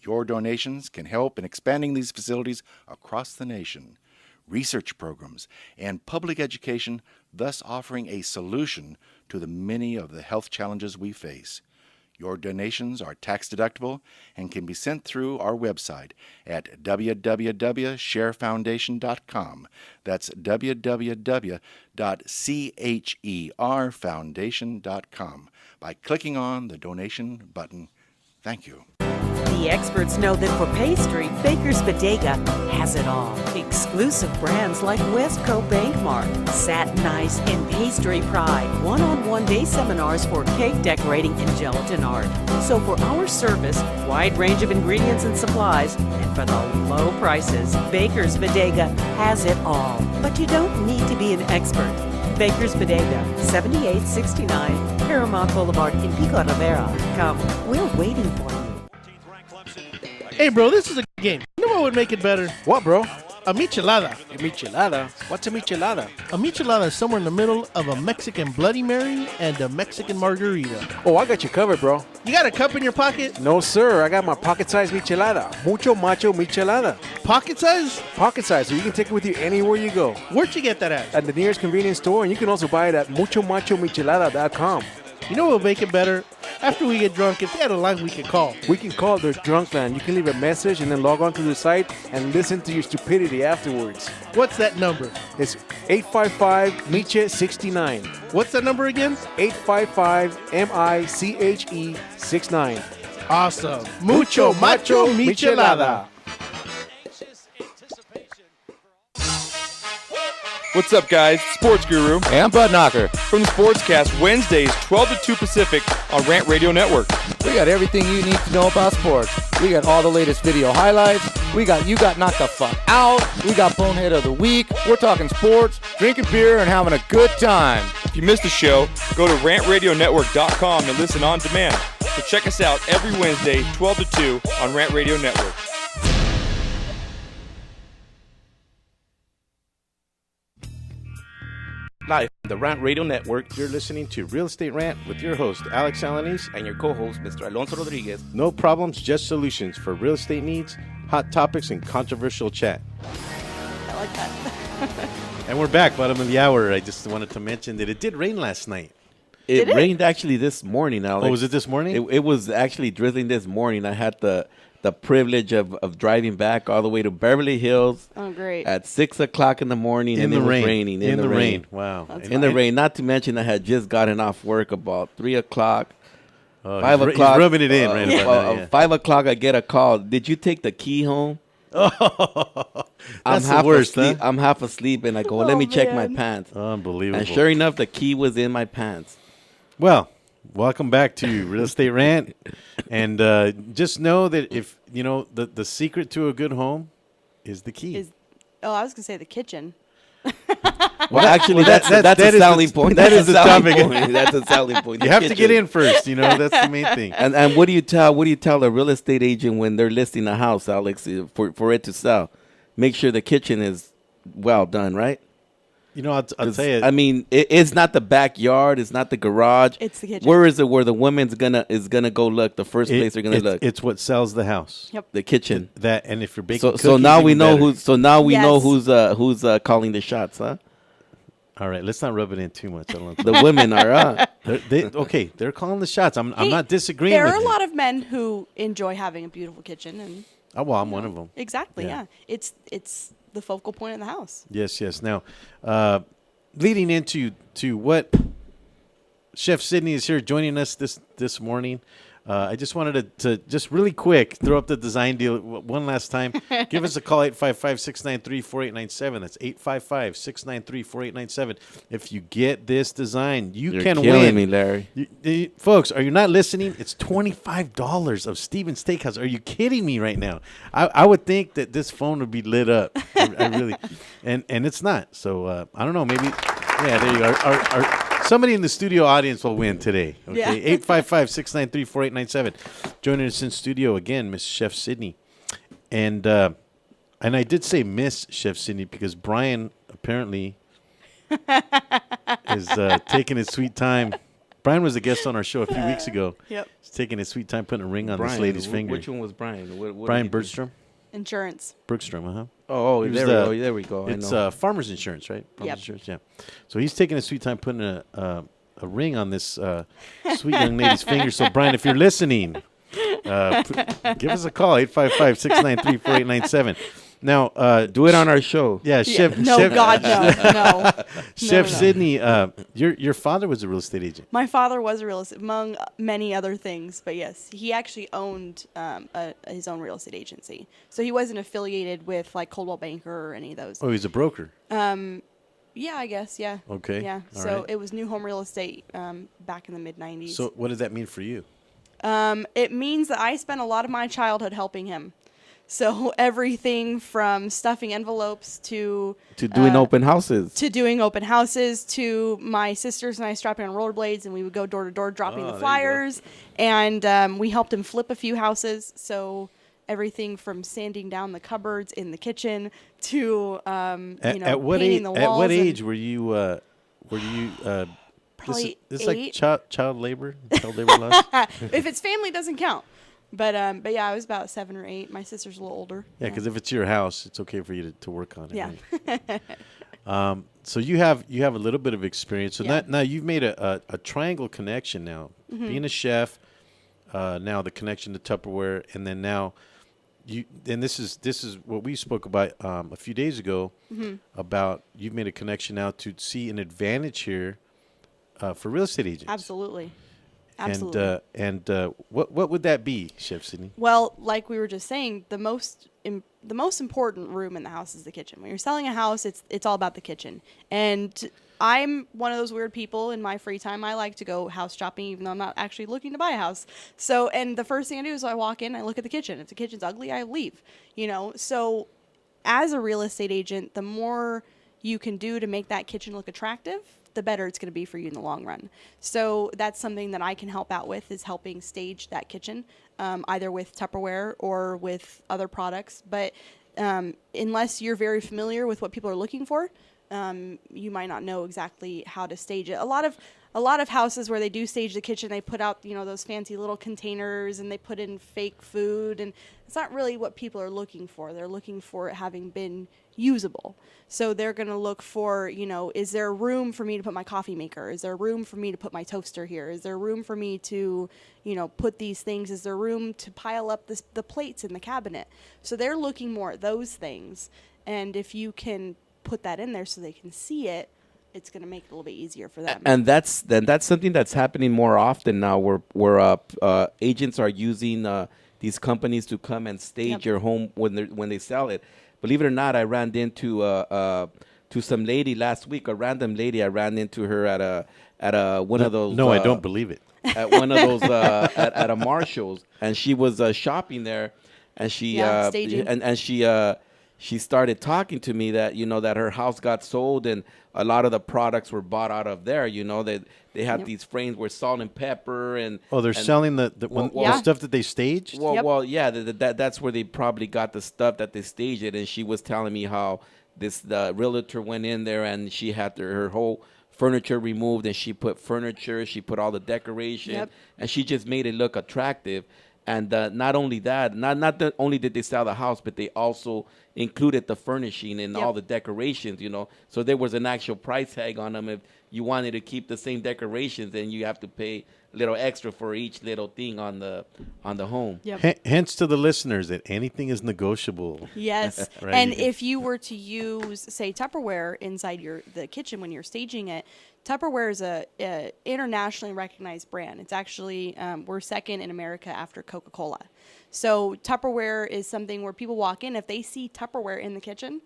Your donations can help in expanding these facilities across the nation, research programs, and public education, thus offering a solution to the many of the health challenges we face. Your donations are tax deductible and can be sent through our website at www.sharefoundation.com. That's www.cherfoundation.com by clicking on the donation button. Thank you. The experts know that for pastry, Baker's Bodega has it all. Exclusive brands like Westco Bankmark, Satin Ice, and Pastry Pride. One-on-one day seminars for cake decorating and gelatin art. So for our service, wide range of ingredients and supplies, and for the low prices, Baker's Bodega has it all. But you don't need to be an expert. Baker's Bodega, 7869 Paramount Boulevard in Pico Rivera. Come, we're waiting for you. Hey, bro, this is a game. You know what would make it better? What, bro? A michelada. A michelada? What's a michelada? A michelada is somewhere in the middle of a Mexican Bloody Mary and a Mexican margarita. Oh, I got you covered, bro. You got a cup in your pocket? No, sir. I got my pocket-sized michelada. Mucho macho michelada. Pocket size? Pocket size, so you can take it with you anywhere you go. Where'd you get that at? At the nearest convenience store, and you can also buy it at muchomachomichelada.com. You know what will make it better? After we get drunk, if they had a line we could call. We can call their drunk line. You can leave a message and then log on to the site and listen to your stupidity afterwards. What's that number? It's 855-MICHE-69. What's that number again? 855-MICHE-69. Awesome. Mucho macho michelada. What's up, guys? Sports Guru and Bud Knocker from the Sportscast, Wednesdays, 12 to 2 Pacific on Rant Radio Network. We got everything you need to know about sports. We got all the latest video highlights. We got You Got Knocked the Fuck Out. We got Bonehead of the Week. We're talking sports, drinking beer, and having a good time. If you missed the show, go to rantradionetwork.com and listen on demand. So check us out every Wednesday, 12 to 2 on Rant Radio Network. Live from the Rant Radio Network, you're listening to Real Estate Rant with your host, Alex Alanis, and your co-host, Mr. Alonso Rodriguez. No problems, just solutions for real estate needs, hot topics, and controversial chat. I like that. And we're back, bottom of the hour. I just wanted to mention that it did rain last night. It rained actually this morning, Alex. Oh, was it this morning? It was actually drizzling this morning. I had the privilege of driving back all the way to Beverly Hills. Oh, great. At 6 o'clock in the morning, and it was raining. In the rain. Wow. In the rain. Not to mention I had just gotten off work about 3 o'clock. 5 o'clock. He's rubbing it in right about now. 5 o'clock, I get a call. Did you take the key home? Oh, I'm half asleep. Huh? I'm half asleep, and I go, let me check my pants. Unbelievable. And sure enough, the key was in my pants. Well, welcome back to Real Estate Rant. And just know that if, you know, the secret to a good home is the key. I was going to say the kitchen. Well, actually, that's a selling point. That is a topic. That's a selling point. You have to get in first. You know, that's the main thing. And what do you tell a real estate agent when they're listing a house, Alex, for it to sell? Make sure the kitchen is well done, right? You know, I'll tell you. I mean, it's not the backyard. It's not the garage. It's the kitchen. Where is it? Where the woman's gonna go look? The first place they're gonna look. It's what sells the house. Yep. The kitchen. That, and if you're baking cookies, so now we know better. who's. So now we know who's calling the shots, huh? All right, let's not rub it in too much. The women are they're calling the shots. I'm not disagreeing. There with are a you. lot of men who enjoy having a beautiful kitchen, and I'm one of them. Exactly. Yeah. It's the focal point of the house. Yes. Now, leading into what Chef Sydney is here joining us this morning. I just wanted to just really quick throw up the design deal one last time. Give us a call, 855-693-4897. That's 855-693-4897. If you get this design, You're can killing win. Me, Larry. Folks, are you not listening? It's $25 of Steven's Steakhouse. Are you kidding me right now? I would think that this phone would be lit up. I really, and it's not. So I don't know. Maybe, there you are. Somebody in the studio audience will win today. Okay, 855-693-4897. Joining us in studio again, Miss Chef Sydney, and I did say Miss Chef Sydney because Brian apparently is taking his sweet time. Brian was a guest on our show a few weeks ago. Yep, he's taking his sweet time putting a ring on this lady's finger. Which one was Brian? Brian Bergstrom. Insurance. Bergstrom, Oh, there we go. It's Farmers Insurance, right? Farmers Insurance, yeah. So he's taking a sweet time putting a ring on this sweet young lady's finger. So, Brian, if you're listening, give us a call, 855-693-4897. Now, do it on our show. Yeah, Chef. God, no. Chef Sydney, your father was a real estate agent. My father was a real estate, among many other things, but yes, he actually owned his own real estate agency. So he wasn't affiliated with like Coldwell Banker or any of those. Oh, he's a broker. Yeah, I guess. Yeah. Okay. Yeah. All so right. It was New Home Real Estate back in the mid-90s. So what does that mean for you? It means that I spent a lot of my childhood helping him. So everything from stuffing envelopes to doing open houses. To my sisters and I strapping on rollerblades, and we would go door to door dropping the flyers. And we helped him flip a few houses. So everything from sanding down the cupboards in the kitchen to painting at what the walls. At what age were you? Probably this is 8. like child labor laws. If it's family, it doesn't count. But yeah, I was about 7 or 8. My sister's a little older. Yeah, because if it's your house, it's okay for you to work on it. Yeah. Right? So you have a little bit of experience. So Yeah. now you've made a triangle connection now. Mm-hmm. Being a chef, now the connection to Tupperware, and then now this is what we spoke about a few days ago about you've made a connection now to see an advantage here for real estate agents. Absolutely. Absolutely. And what would that be, Chef Sydney? Well, like we were just saying, the most important room in the house is the kitchen. When you're selling a house, it's all about the kitchen. And I'm one of those weird people in my free time. I like to go house shopping, even though I'm not actually looking to buy a house. So, and the first thing I do is I walk in, I look at the kitchen. If the kitchen's ugly, I leave. So as a real estate agent, the more you can do to make that kitchen look attractive, the better it's going to be for you in the long run. So that's something that I can help out with, is helping stage that kitchen, either with Tupperware or with other products. But unless you're very familiar with what people are looking for, you might not know exactly how to stage it. A lot of houses where they do stage the kitchen, they put out, those fancy little containers and they put in fake food, and it's not really what people are looking for. They're looking for it having been usable. So they're going to look for, is there room for me to put my coffee maker? Is there room for me to put my toaster here? Is there room for me to, put these things? Is there room to pile up the plates in the cabinet? So they're looking more at those things. And if you can put that in there so they can see it, it's going to make it a little bit easier for them. And that's something that's happening more often now, where agents are using these companies to come and stage your home when they sell it. Believe it or not, I ran into to some lady last week. A random lady. I ran into her at one of those. No, I don't believe it. At one of those at a Marshalls, and she was shopping there, and she staging. and she started talking to me that that her house got sold and a lot of the products were bought out of there. That they had these frames with salt and pepper and they're selling the stuff that they staged. Well, yeah, that's where they probably got the stuff that they staged it. And she was telling me how the realtor went in there and she had her whole furniture removed, and she put all the decoration, and she just made it look attractive. And not only that, not only did they sell the house, but they also included the furnishing and all the decorations, So there was an actual price tag on them. If you wanted to keep the same decorations, then you have to pay a little extra for each little thing on the home. Hence to the listeners that anything is negotiable. Yes. Right? And if you were to use, say, Tupperware inside the kitchen when you're staging it, Tupperware is a internationally recognized brand. It's actually, we're second in America after Coca-Cola. So Tupperware is something where people walk in, if they see Tupperware in the kitchen,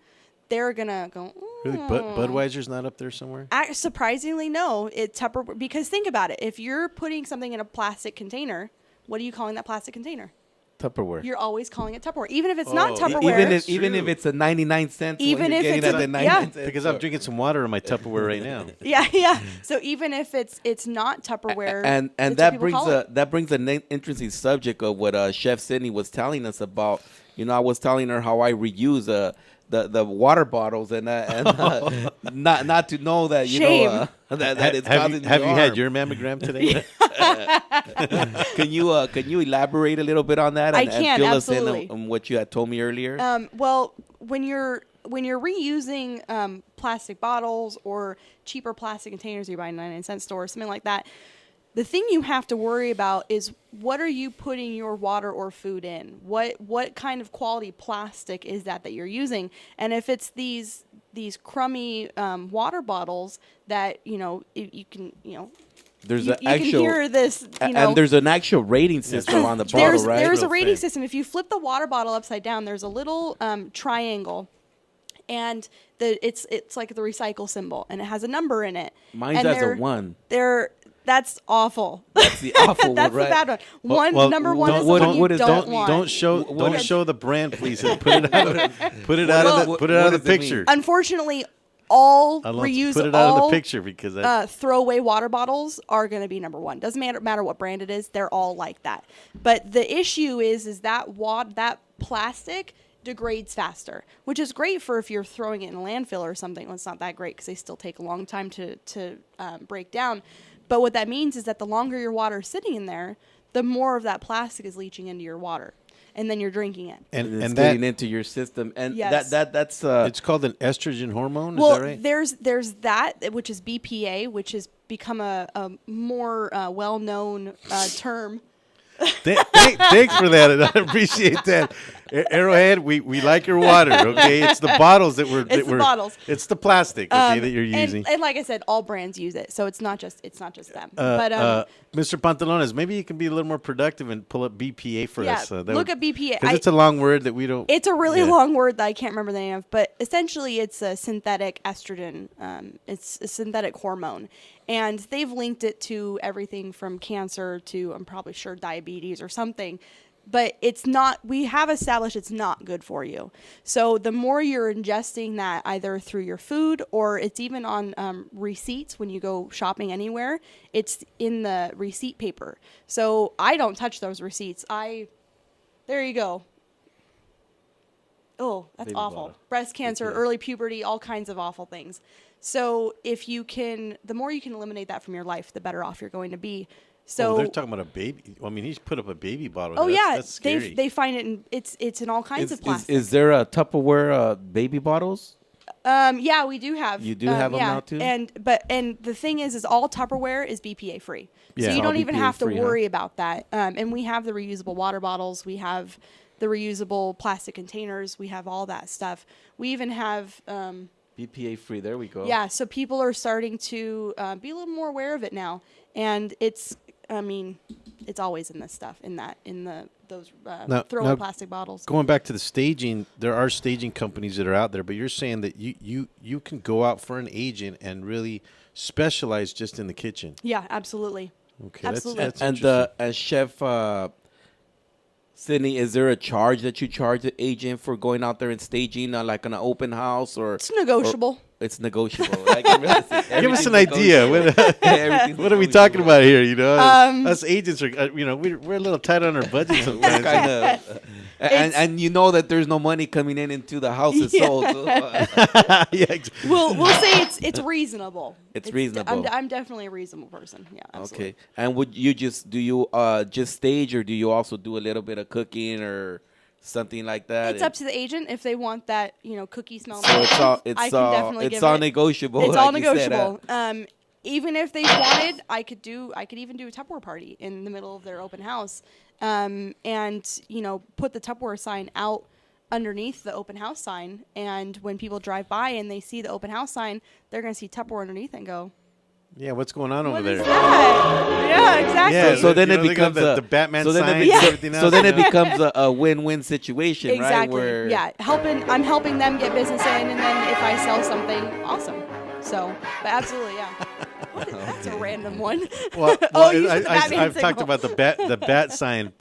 they're going to go, Really? Budweiser's not up there somewhere? Surprisingly, no. It's Tupperware. Because think about it. If you're putting something in a plastic container, what are you calling that plastic container? Tupperware. You're always calling it Tupperware, even if it's not Tupperware. Even if it's a 99 cents. Even if it's a 99 cents. Because I'm drinking some water in my Tupperware right now. Yeah. So even if it's not Tupperware, and that brings an interesting subject of what Chef Sydney was telling us about. I was telling her how I reuse the water bottles and not to know that that it's causing Have you harm. had your mammogram today? Can you elaborate a little bit on that? I can, fill absolutely. us in on what you had told me earlier. Well, when you're reusing plastic bottles or cheaper plastic containers you buy in a 99-cent store or something like that, the thing you have to worry about is what are you putting your water or food in? What kind of quality plastic is that you're using? And if it's these crummy water bottles that you can There's you can hear this, and there's an actual rating system on the bottle, right? There's a rating system. If you flip the water bottle upside down, there's a little triangle, and it's like the recycle symbol, and it has a number in it. Mine's has a 1. That's awful. That's the awful That's one, right? the bad one. Number one is the one you don't want. Don't show the brand, please. Put it out of the picture. Unfortunately, all reuse put it out of the picture because throwaway water bottles are going to be number one. Doesn't matter what brand it is; they're all like that. But the issue is that plastic degrades faster, which is great for if you're throwing it in a landfill or something. Well, it's not that great because they still take a long time to break down. But what that means is that the longer your water is sitting in there, the more of that plastic is leaching into your water, and then you're drinking it. And it's getting into your system, and Yes. that's it's called an estrogen hormone. Well, Is that right? there's that, which is BPA, which has become a more well-known term. Thanks for that. I appreciate that. Arrowhead, we like your water, okay? It's the bottles that we're the bottles. It's the plastic, okay, that you're using. And like I said, all brands use it, so it's not just them. But Mr. Pantalones, maybe you can be a little more productive and pull up BPA for us. Look at BPA. Because it's a long word that we don't. It's a really long word that I can't remember the name of, but essentially it's a synthetic estrogen. It's a synthetic hormone. And they've linked it to everything from cancer to, I'm probably sure, diabetes or something. But it's not, we have established it's not good for you. So the more you're ingesting that either through your food or it's even on receipts when you go shopping anywhere, it's in the receipt paper. So I don't touch those receipts. There you go. Oh, that's Baby awful. bottle. Breast cancer, early puberty, all kinds of awful things. So if you can, the more you can eliminate that from your life, the better off you're going to be. So they're talking about a baby. I mean, he's put up a baby bottle. Oh yeah, that's scary. they find it in it's in all kinds of plastic. Is there a Tupperware baby bottles? Yeah, we do have. You do have them yeah. now too. And the thing is all Tupperware is BPA free, Yeah. so you All don't even BPA have to free, huh? worry about that. And we have the reusable water bottles. We have the reusable plastic containers. We have all that stuff. We even have. BPA free. There we go. Yeah, so people are starting to be a little more aware of it now, and it's always in this stuff, those throwaway plastic bottles. Going back to the staging, there are staging companies that are out there, but you're saying that you can go out for an agent and really specialize just in the kitchen. Yeah, absolutely. Okay, Absolutely. that's And interesting. Chef Sydney, is there a charge that you charge the agent for going out there and staging, like on an open house, or It's negotiable. it's negotiable? Like, Give us an idea. What are we talking about here? You know, us agents are, we're a little tight on our budget sometimes. Kind of, and you know that there's no money coming into the house it's sold. So, We'll say it's reasonable. It's reasonable. I'm definitely a reasonable person. Yeah, absolutely. Okay. And would you just just stage, or do you also do a little bit of cooking or something like that? It's up to the agent if they want that, cookie smell. So it's all I can definitely give it. negotiable. It's like all you said, negotiable. Even if they wanted, I could even do a Tupperware party in the middle of their open house, and put the Tupperware sign out underneath the open house sign. And when people drive by and they see the open house sign, they're going to see Tupperware underneath and go, Yeah, what's going on over "What there? is that?" Yeah, exactly. Yeah, So then it they got becomes the Batman so then sign it and becomes, everything else. so then it becomes a win-win situation, right? Exactly. Where Yeah, I'm helping them get business in, and then if I sell something, awesome. So, but absolutely, yeah. That's a random one. Well, you said the Batman I've talked signal. about the bat sign,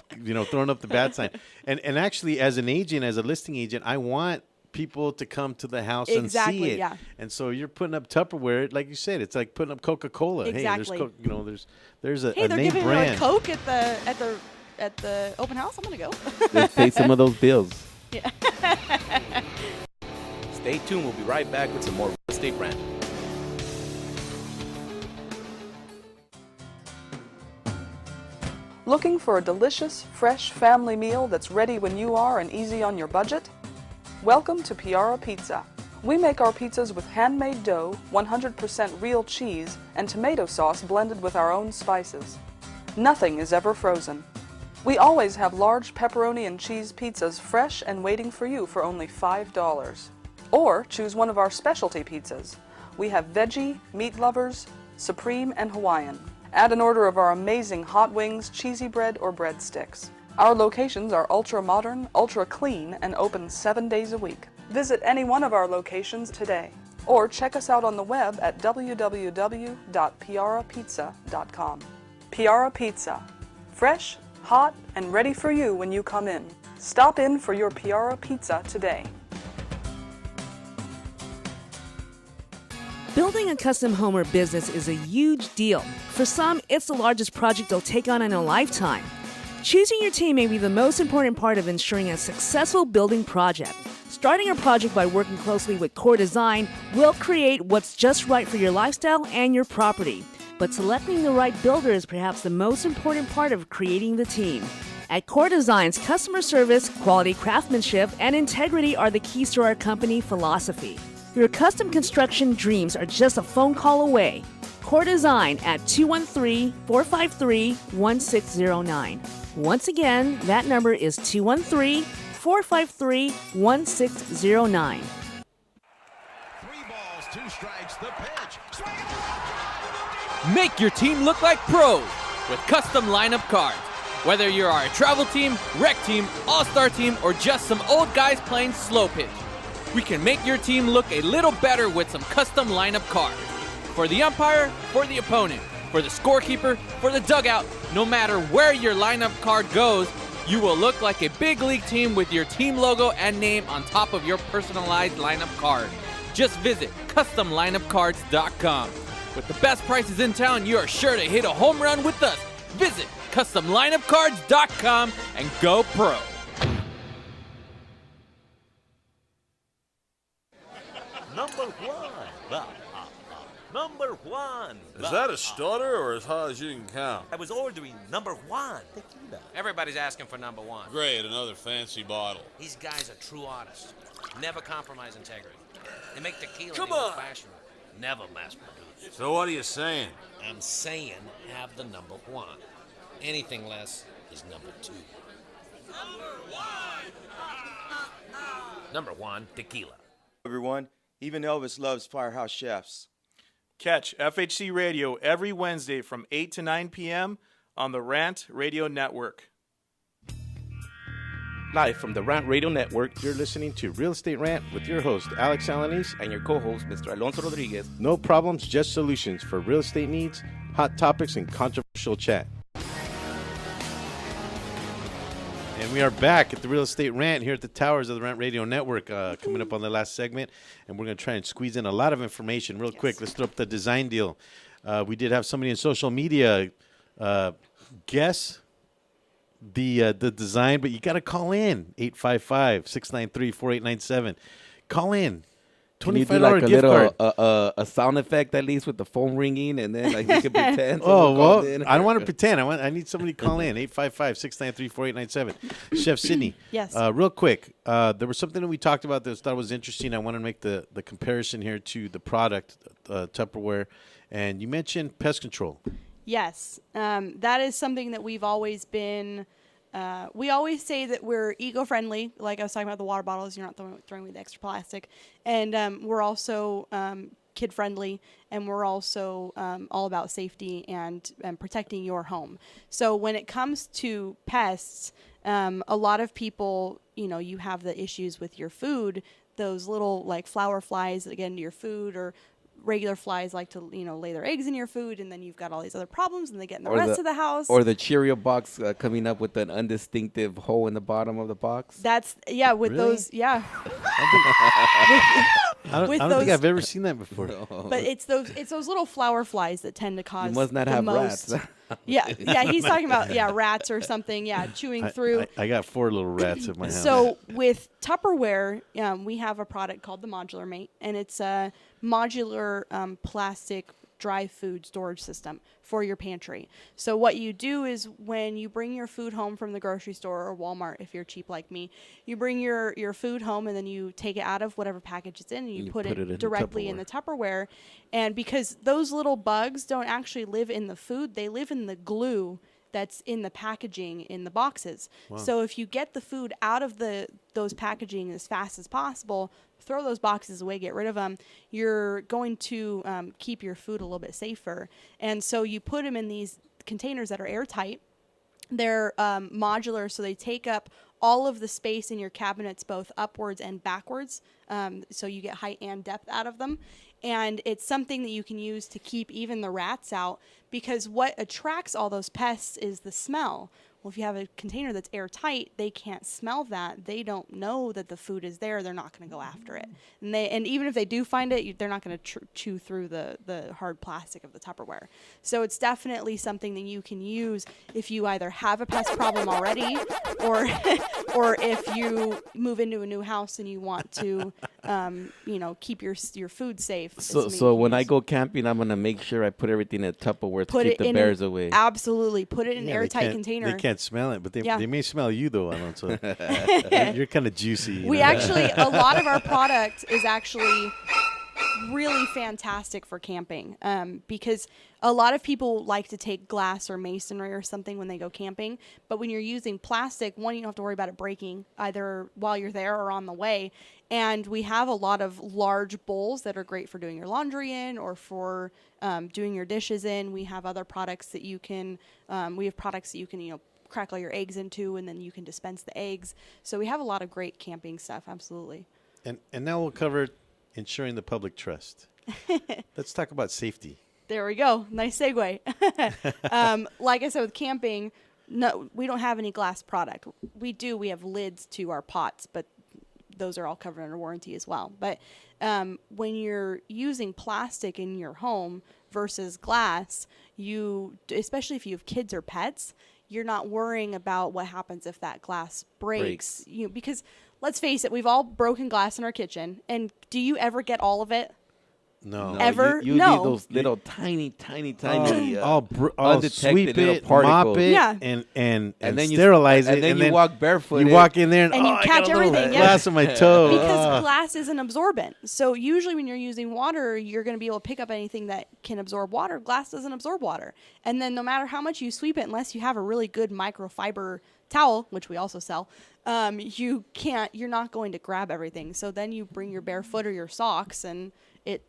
throwing up the bat sign, and actually, as an agent, as a listing agent, I want people to come to the house and see Exactly, it. yeah. And so you're putting up Tupperware, like you said, it's like putting up Coca-Cola. Exactly. Hey, there's a Hey, they're name giving brand. away Coke at the open house. I'm gonna go. let's pay some of those bills. Yeah. Stay tuned. We'll be right back with some more real estate rant. Looking for a delicious, fresh family meal that's ready when you are and easy on your budget? Welcome to Piara Pizza. We make our pizzas with handmade dough, 100% real cheese, and tomato sauce blended with our own spices. Nothing is ever frozen. We always have large pepperoni and cheese pizzas fresh and waiting for you for only $5. Or choose one of our specialty pizzas. We have veggie, meat lovers, supreme, and Hawaiian. Add an order of our amazing hot wings, cheesy bread, or breadsticks. Our locations are ultra-modern, ultra-clean, and open 7 days a week. Visit any one of our locations today, or check us out on the web at www.piarapizza.com. Piara Pizza. Fresh, hot, and ready for you when you come in. Stop in for your Piara Pizza today. Building a custom home or business is a huge deal. For some, it's the largest project they'll take on in a lifetime. Choosing your team may be the most important part of ensuring a successful building project. Starting a project by working closely with Core Design will create what's just right for your lifestyle and your property. But selecting the right builder is perhaps the most important part of creating the team. At Core Design's customer service, quality craftsmanship, and integrity are the keys to our company philosophy. Your custom construction dreams are just a phone call away. Core Design at 213-453-1609. Once again, that number is 213-453-1609. 3 balls, 2 strikes, the pitch. Make your team look like pros with custom lineup cards. Whether you are a travel team, rec team, all-star team, or just some old guys playing slow pitch, we can make your team look a little better with some custom lineup cards. For the umpire, for the opponent, for the scorekeeper, for the dugout, no matter where your lineup card goes, you will look like a big league team with your team logo and name on top of your personalized lineup card. Just visit CustomLineupCards.com. With the best prices in town, you are sure to hit a home run with us. Visit CustomLineupCards.com and go pro. Number one. Number one. Is that a stutter or as high as you can count? I was ordering number one tequila. Everybody's asking for number one. Great, another fancy bottle. These guys are true artists. Never compromise integrity. They make tequila Come the on. old-fashioned way. Never mass-produced. So what are you saying? I'm saying have the number one. Anything less is number two. Number one, tequila. Everyone, even Elvis loves Firehouse Chefs. Catch FHC Radio every Wednesday from 8 to 9 p.m. on the Rant Radio Network. Live from the Rant Radio Network, you're listening to Real Estate Rant with your host, Alex Alanis, and your co-host, Mr. Alonso Rodriguez. No problems, just solutions for real estate needs, hot topics, and controversial chat. And we are back at the Real Estate Rant here at the towers of the Rant Radio Network, coming up on the last segment. And we're going to try and squeeze in a lot of information real quick. Let's throw up the design deal. We did have somebody in social media guess the design, but you got to call in 855-693-4897. Call in. Can you do $25 like a gift little card. a sound effect at least with the phone ringing, and then like you can pretend? I don't want to pretend. I need somebody to call in 855-693-4897. Chef Sydney. Yes. Real quick, there was something that we talked about that I thought was interesting. I want to make the comparison here to the product Tupperware, and you mentioned pest control. Yes, that is something that we've always been. We always say that we're eco-friendly, like I was talking about the water bottles. You're not throwing away the extra plastic, and we're also kid-friendly, and we're also all about safety and protecting your home. So when it comes to pests, a lot of people, you have the issues with your food. Those little like flower flies that get into your food, or regular flies like to lay their eggs in your food, and then you've got all these other problems, and they get in the rest of the house. Or the Cheerio box coming up with an undistinctive hole in the bottom of the box. That's with Really? those I don't think I've ever seen that before. But it's those little flower flies that tend to cause. You must not the have most. rats. Yeah, he's talking about rats or something. Yeah, chewing through. I got 4 little rats at my house. So with Tupperware, we have a product called the Modular Mate, and it's a modular plastic dry food storage system for your pantry. So what you do is when you bring your food home from the grocery store or Walmart, if you're cheap like me, you bring your food home, and then you take it out of whatever package it's in, and you put it directly in the Tupperware. And because those little bugs don't actually live in the food, they live in the glue that's in the packaging in the boxes. Wow. So if you get the food out of those packaging as fast as possible, throw those boxes away, get rid of them, you're going to keep your food a little bit safer. And so you put them in these containers that are airtight. They're modular, so they take up all of the space in your cabinets, both upwards and backwards. So you get height and depth out of them. And it's something that you can use to keep even the rats out, because what attracts all those pests is the smell. Well, if you have a container that's airtight, they can't smell that. They don't know that the food is there. They're not going to go after it. And even if they do find it, they're not going to chew through the hard plastic of the Tupperware. So it's definitely something that you can use if you either have a pest problem already, or or if you move into a new house and you want to, keep your food safe. So when I go camping, I'm gonna make sure I put everything in Tupperware to keep the bears away. Absolutely, put it in an airtight container. They can't smell it, but they may smell you though, Alonso. You're kind of juicy. We actually, a lot of our product is actually really fantastic for camping, because a lot of people like to take glass or masonry or something when they go camping, but when you're using plastic, one, you don't have to worry about it breaking either while you're there or on the way. And we have a lot of large bowls that are great for doing your laundry in, or for doing your dishes in. We have other products that you can crack all your eggs into, and then you can dispense the eggs. So we have a lot of great camping stuff. Absolutely. And now we'll cover ensuring the public trust. Let's talk about safety. There we go. Nice segue. Like I said, with camping, no, we don't have any glass product. We have lids to our pots, but those are all covered under warranty as well. But when you're using plastic in your home versus glass, especially if you have kids or pets, you're not worrying about what happens if that glass breaks. Because let's face it, we've all broken glass in our kitchen. And do you ever get all of it? No. Ever? You no. need those little tiny all undetected sweep little it, particles. mop it, Yeah. and then sterilize it. And then you walk barefoot. You walk in there and you I catch got a little everything. glass on my toe. Because glass is an absorbent. So usually when you're using water, you're going to be able to pick up anything that can absorb water. Glass doesn't absorb water. And then no matter how much you sweep it, unless you have a really good microfiber towel, which we also sell, you're not going to grab everything. So then you bring your barefoot or your socks, and it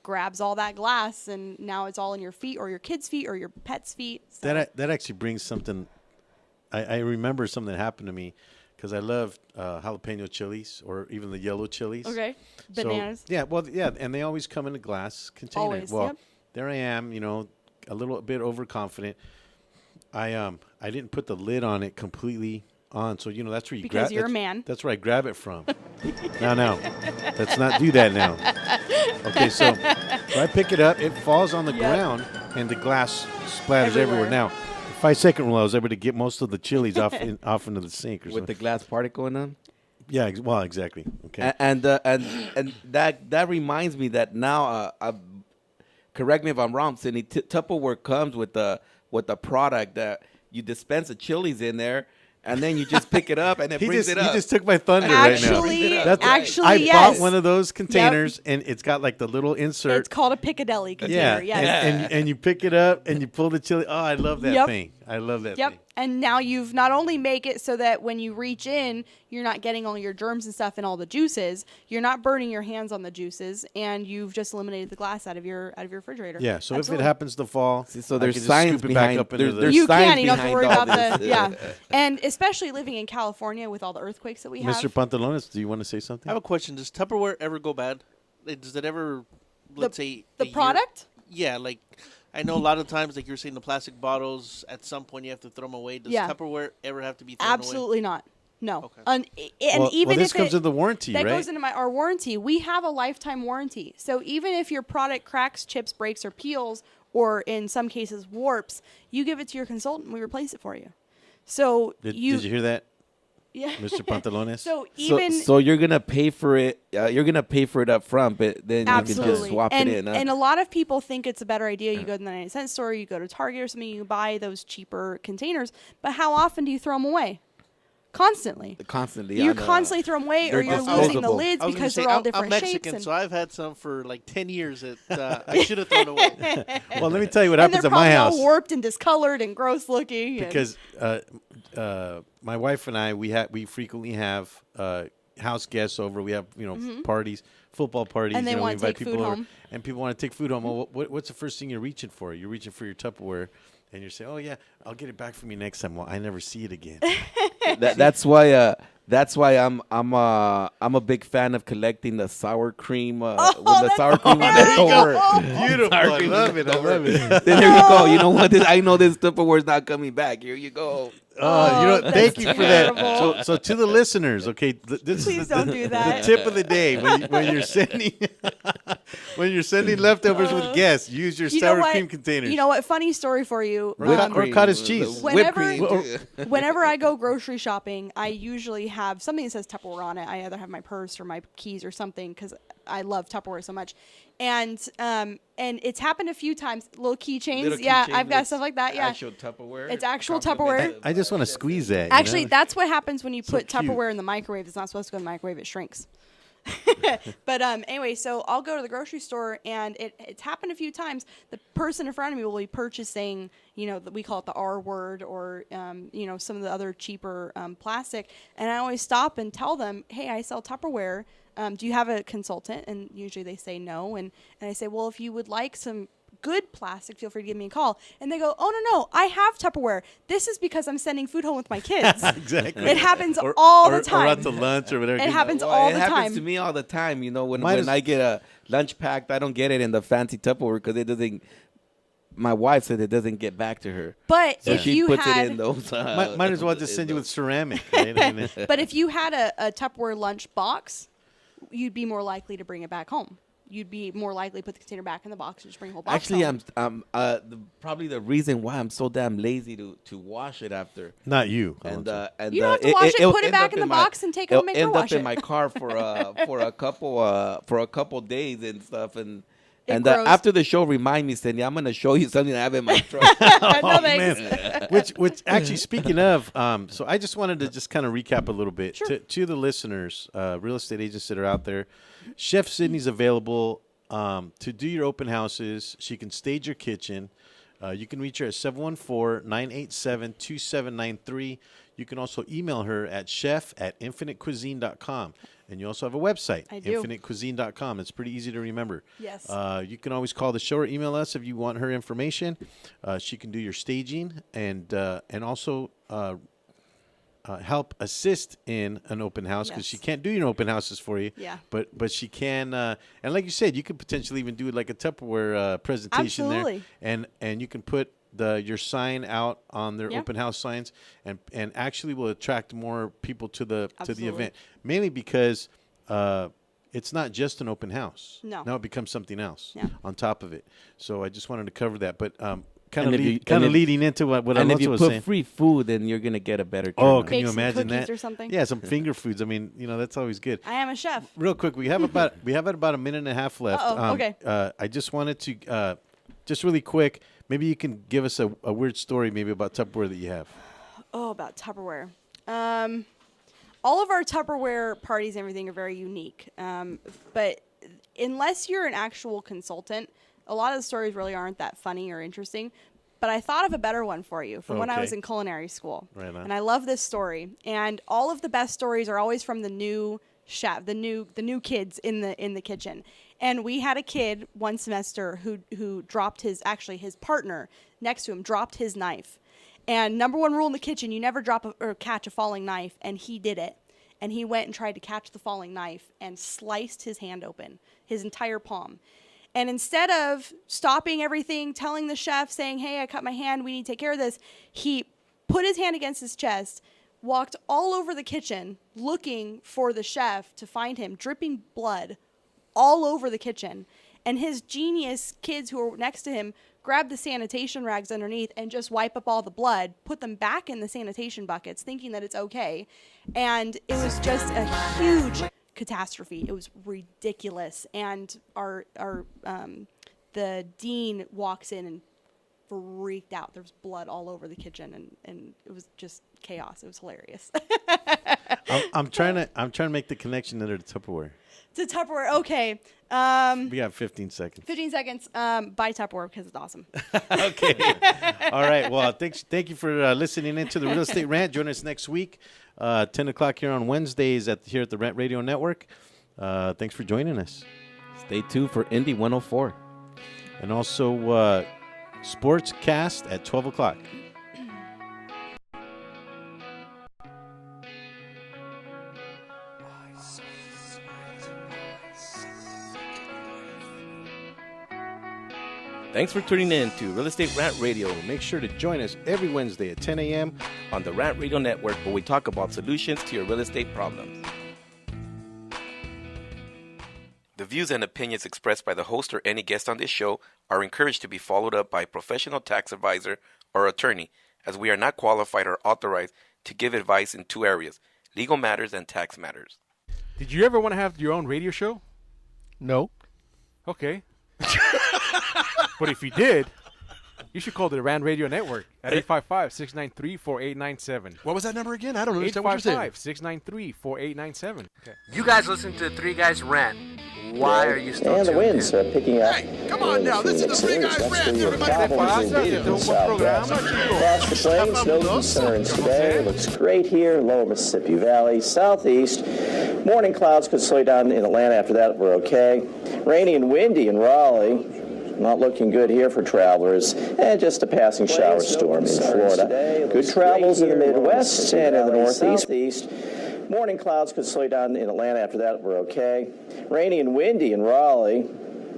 grabs all that glass, and now it's all in your feet or your kids' feet or your pet's feet. So. That actually brings something. I remember something that happened to me, because I love jalapeno chilies, or even the yellow chilies. Okay. Bananas. So, and they always come in a glass container. Always, well, yep. There I am, a little bit overconfident. I didn't put the lid on it completely on, so that's where you grab. Because you're a man. That's where I grab it from. No, let's not do that now. Okay, so I pick it up, it falls on the ground, and the glass splatters everywhere. Now, the 5-second rule, I was able to get most of the chilies off into the sink or with the glass particle in them. Yeah, well, exactly. Okay, and that reminds me that now, correct me if I'm wrong, Cindy. Tupperware comes with the product that you dispense the chilies in there, and then you just pick it up and it brings it up. He just took my thunder actually, right now. I yes. bought one of those containers, and it's got like the little insert. It's called a Piccadilly container. Yeah, and you pick it up and you pull the chili. Oh, I love that thing. I love that thing. And now you've not only make it so that when you reach in, you're not getting all your germs and stuff and all the juices. You're not burning your hands on the juices, and you've just eliminated the glass out of your refrigerator. Yeah. So Absolutely. if it happens to fall, so there's I can science just scoop it back behind. up into the. You can. You don't have to worry about the And especially living in California with all the earthquakes that we have. Mr. Pantalones, do you want to say something? I have a question. Does Tupperware ever go bad? Does it ever, let's say, the product? Yeah, like I know a lot of times, like you were saying, the plastic bottles, at some point you have to throw them away. Does Tupperware ever have to be thrown away? Absolutely not. No. Okay. And even this comes in the warranty, that right? goes into our warranty. We have a lifetime warranty. So even if your product cracks, chips, breaks, or peels, or in some cases warps, you give it to your consultant. We replace it for you. So did you hear that? Yeah, Mr. Pantalones. So you're gonna pay for it. You're gonna pay for it up front, but then you can just swap it in. And a lot of people think it's a better idea. You go to the 99-cent store, you go to Target or something, you buy those cheaper containers. But how often do you throw them away? Constantly. You constantly throw them away, or you're losing the lids because they're all different I'm shapes. Mexican, so I've had some for like 10 years that I should have thrown away. Well, let me tell you what happens at my they're house. probably all warped and discolored and gross looking. Because my wife and I, we frequently have house guests over. We have parties, football parties. And they we want to invite take people food over, home. and people want to take food home. Well, what's the first thing you're reaching for? You're reaching for your Tupperware. And you're saying, "Oh yeah, I'll get it back from you next time." Well, I never see it again. That's why That's why I'm a big fan of collecting the sour cream when the sour cream is left over. Beautiful. I love it. I love it. Then there you go. You know what? I know this Tupperware's not coming back. Here you go. Thank you for that. So to the listeners, okay, this Please is don't do that. the tip of the day when you're sending when you're sending leftovers with guests. Use your You know sour what? cream containers. You know what? Funny story for you. Or cottage cheese. Whenever I go grocery shopping, I usually have something that says Tupperware on it. I either have my purse or my keys or something because I love Tupperware so much. And it's happened a few times. Little keychains. I've got stuff like that. Yeah. Actual Tupperware. It's actual Tupperware. I just want to squeeze that. Actually, that's what happens when you put Tupperware in the microwave. It's not supposed to go in the microwave. It shrinks. But anyway, so I'll go to the grocery store, and it's happened a few times. The person in front of me will be purchasing, we call it the R word, or some of the other cheaper plastic. And I always stop and tell them, hey, I sell Tupperware. Do you have a consultant? And usually they say no. And I say, well, if you would like some good plastic, feel free to give me a call. And they go, oh, no, I have Tupperware. This is because I'm sending food home with my kids. Exactly. It happens all the time. Or at the lunch or whatever. It happens all the time. It happens to me all the time. When I get a lunch packed, I don't get it in the fancy Tupperware because it doesn't. My wife said it doesn't get back to her. But so if she you puts had, it in those. Might as well just send you with ceramic. Right? But if you had a Tupperware lunch box, you'd be more likely to bring it back home. You'd be more likely to put the container back in the box and just bring the whole box Actually, home. probably the reason why I'm so damn lazy to wash it after. Not you. You don't have to wash it. Put it back in the box and take it home and make her wash it. It'll end up in my car for a couple days and stuff and. And grows. after the show, remind me, Cindy, I'm going to show you something I have in my truck. Man. Which actually, speaking of, so I just wanted to just kind of recap a little bit. Sure. To the listeners, real estate agents that are out there, Chef Sydney's available to do your open houses. She can stage your kitchen. You can reach her at 714-987-2793. You can also email her at chef@infinitecuisine.com. And you also have a website, infinitecuisine.com. It's pretty easy to remember. Yes. You can always call the show or email us if you want her information. She can do your staging and also help assist in an open house because she can't do your open houses for you. Yeah. But she can, and like you said, you could potentially even do like a Tupperware presentation Absolutely. there, and you can put your sign out on their open house signs, and actually will attract more people to the event, mainly because it's not just an open house. No. Now it becomes something else on top of it. So I just wanted to cover that, but kind of leading into what Alonso was saying. And if you put free food, then you're gonna get a better turnout. Oh, can you imagine that? Or something? Yeah, some finger foods. I mean, that's always good. I am a chef. Real quick, we have about a minute and a half left. Okay. I just wanted to just really quick. Maybe you can give us a weird story maybe about Tupperware that you have. Oh, about Tupperware. All of our Tupperware parties and everything are very unique. But unless you're an actual consultant, a lot of the stories really aren't that funny or interesting. But I thought of a better one for you from when I was in culinary school. Right on. And I love this story. And all of the best stories are always from the new chef, the new kids in the kitchen. And we had a kid one semester who dropped his partner next to him dropped his knife. And number one rule in the kitchen, you never drop or catch a falling knife. And he did it. And he went and tried to catch the falling knife and sliced his hand open, his entire palm. And instead of stopping everything, telling the chef, saying, hey, I cut my hand, we need to take care of this, he put his hand against his chest, walked all over the kitchen looking for the chef to find him, dripping blood all over the kitchen. And his genius kids who were next to him grabbed the sanitation rags underneath and just wipe up all the blood, put them back in the sanitation buckets, thinking that it's okay. And it was just a huge catastrophe. It was ridiculous. And the dean walks in and freaked out. There was blood all over the kitchen, and it was just chaos. It was hilarious. I'm trying to make the connection under the Tupperware. To Tupperware, okay. We got 15 seconds. 15 seconds. Buy Tupperware because it's awesome. Okay. All right. Well, thank you for listening in to the Real Estate Rant. Join us next week, 10 o'clock here on Wednesdays here at the Rant Radio Network. Thanks for joining us. Stay tuned for Indy 104. And also Sportscast at 12 o'clock. Thanks for tuning in to Real Estate Rant Radio. Make sure to join us every Wednesday at 10 a.m. on the Rant Radio Network, where we talk about solutions to your real estate problems. The views and opinions expressed by the host or any guest on this show are encouraged to be followed up by a professional tax advisor or attorney, as we are not qualified or authorized to give advice in two areas: legal matters and tax matters. Did you ever want to have your own radio show? No. Okay. But if you did, you should call the Rant Radio Network at 855-693-4897. What was that number again? I don't understand what you're saying. 855-693-4897. Okay. You guys listen to the Three Guys Rant. Why are you still and the tuned winds in? picking up. Hey, come on now. This is the Three Guys Rant. Everybody, Across the plains, snows and concerns today. It looks great here, lower Mississippi Valley, southeast. Morning clouds could slow down in Atlanta. After that, we're okay. Rainy and windy in Raleigh. Not looking good here for travelers. And just a passing shower storm in Florida. Good travels in the Midwest and in the Northeast. Morning clouds could slow down in Atlanta. After that, we're okay. Rainy and windy in Raleigh.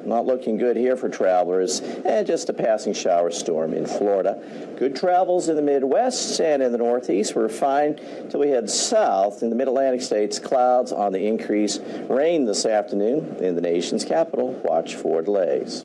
Not looking good here for travelers. And just a passing shower storm in Florida. Good travels in the Midwest and in the Northeast. We're fine till we head south. In the Mid-Atlantic states, clouds on the increase. Rain this afternoon in the nation's capital. Watch for delays.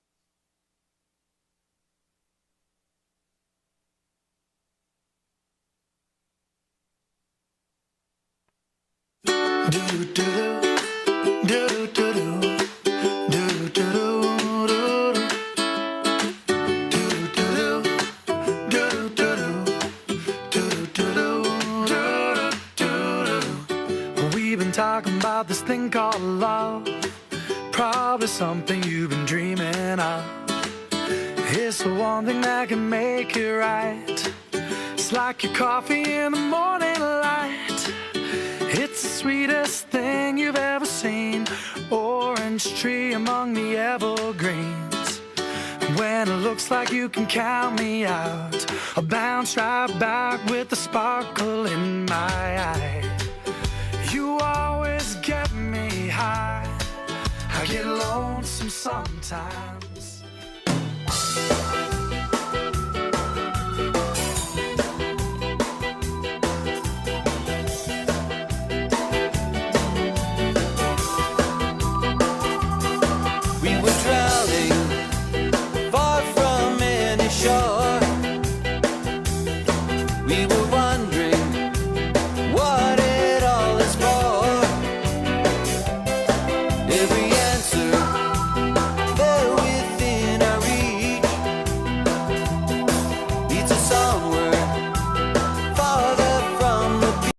We've been talking about this thing called love. Probably something you've been dreaming of. It's the one thing that can make it right. It's like your coffee in the morning light. It's the sweetest thing you've ever seen. Orange tree among the evergreens. When it looks like you can count me out, I'll bounce right back with the sparkle in my eye. You always get me high. I get lonesome sometimes.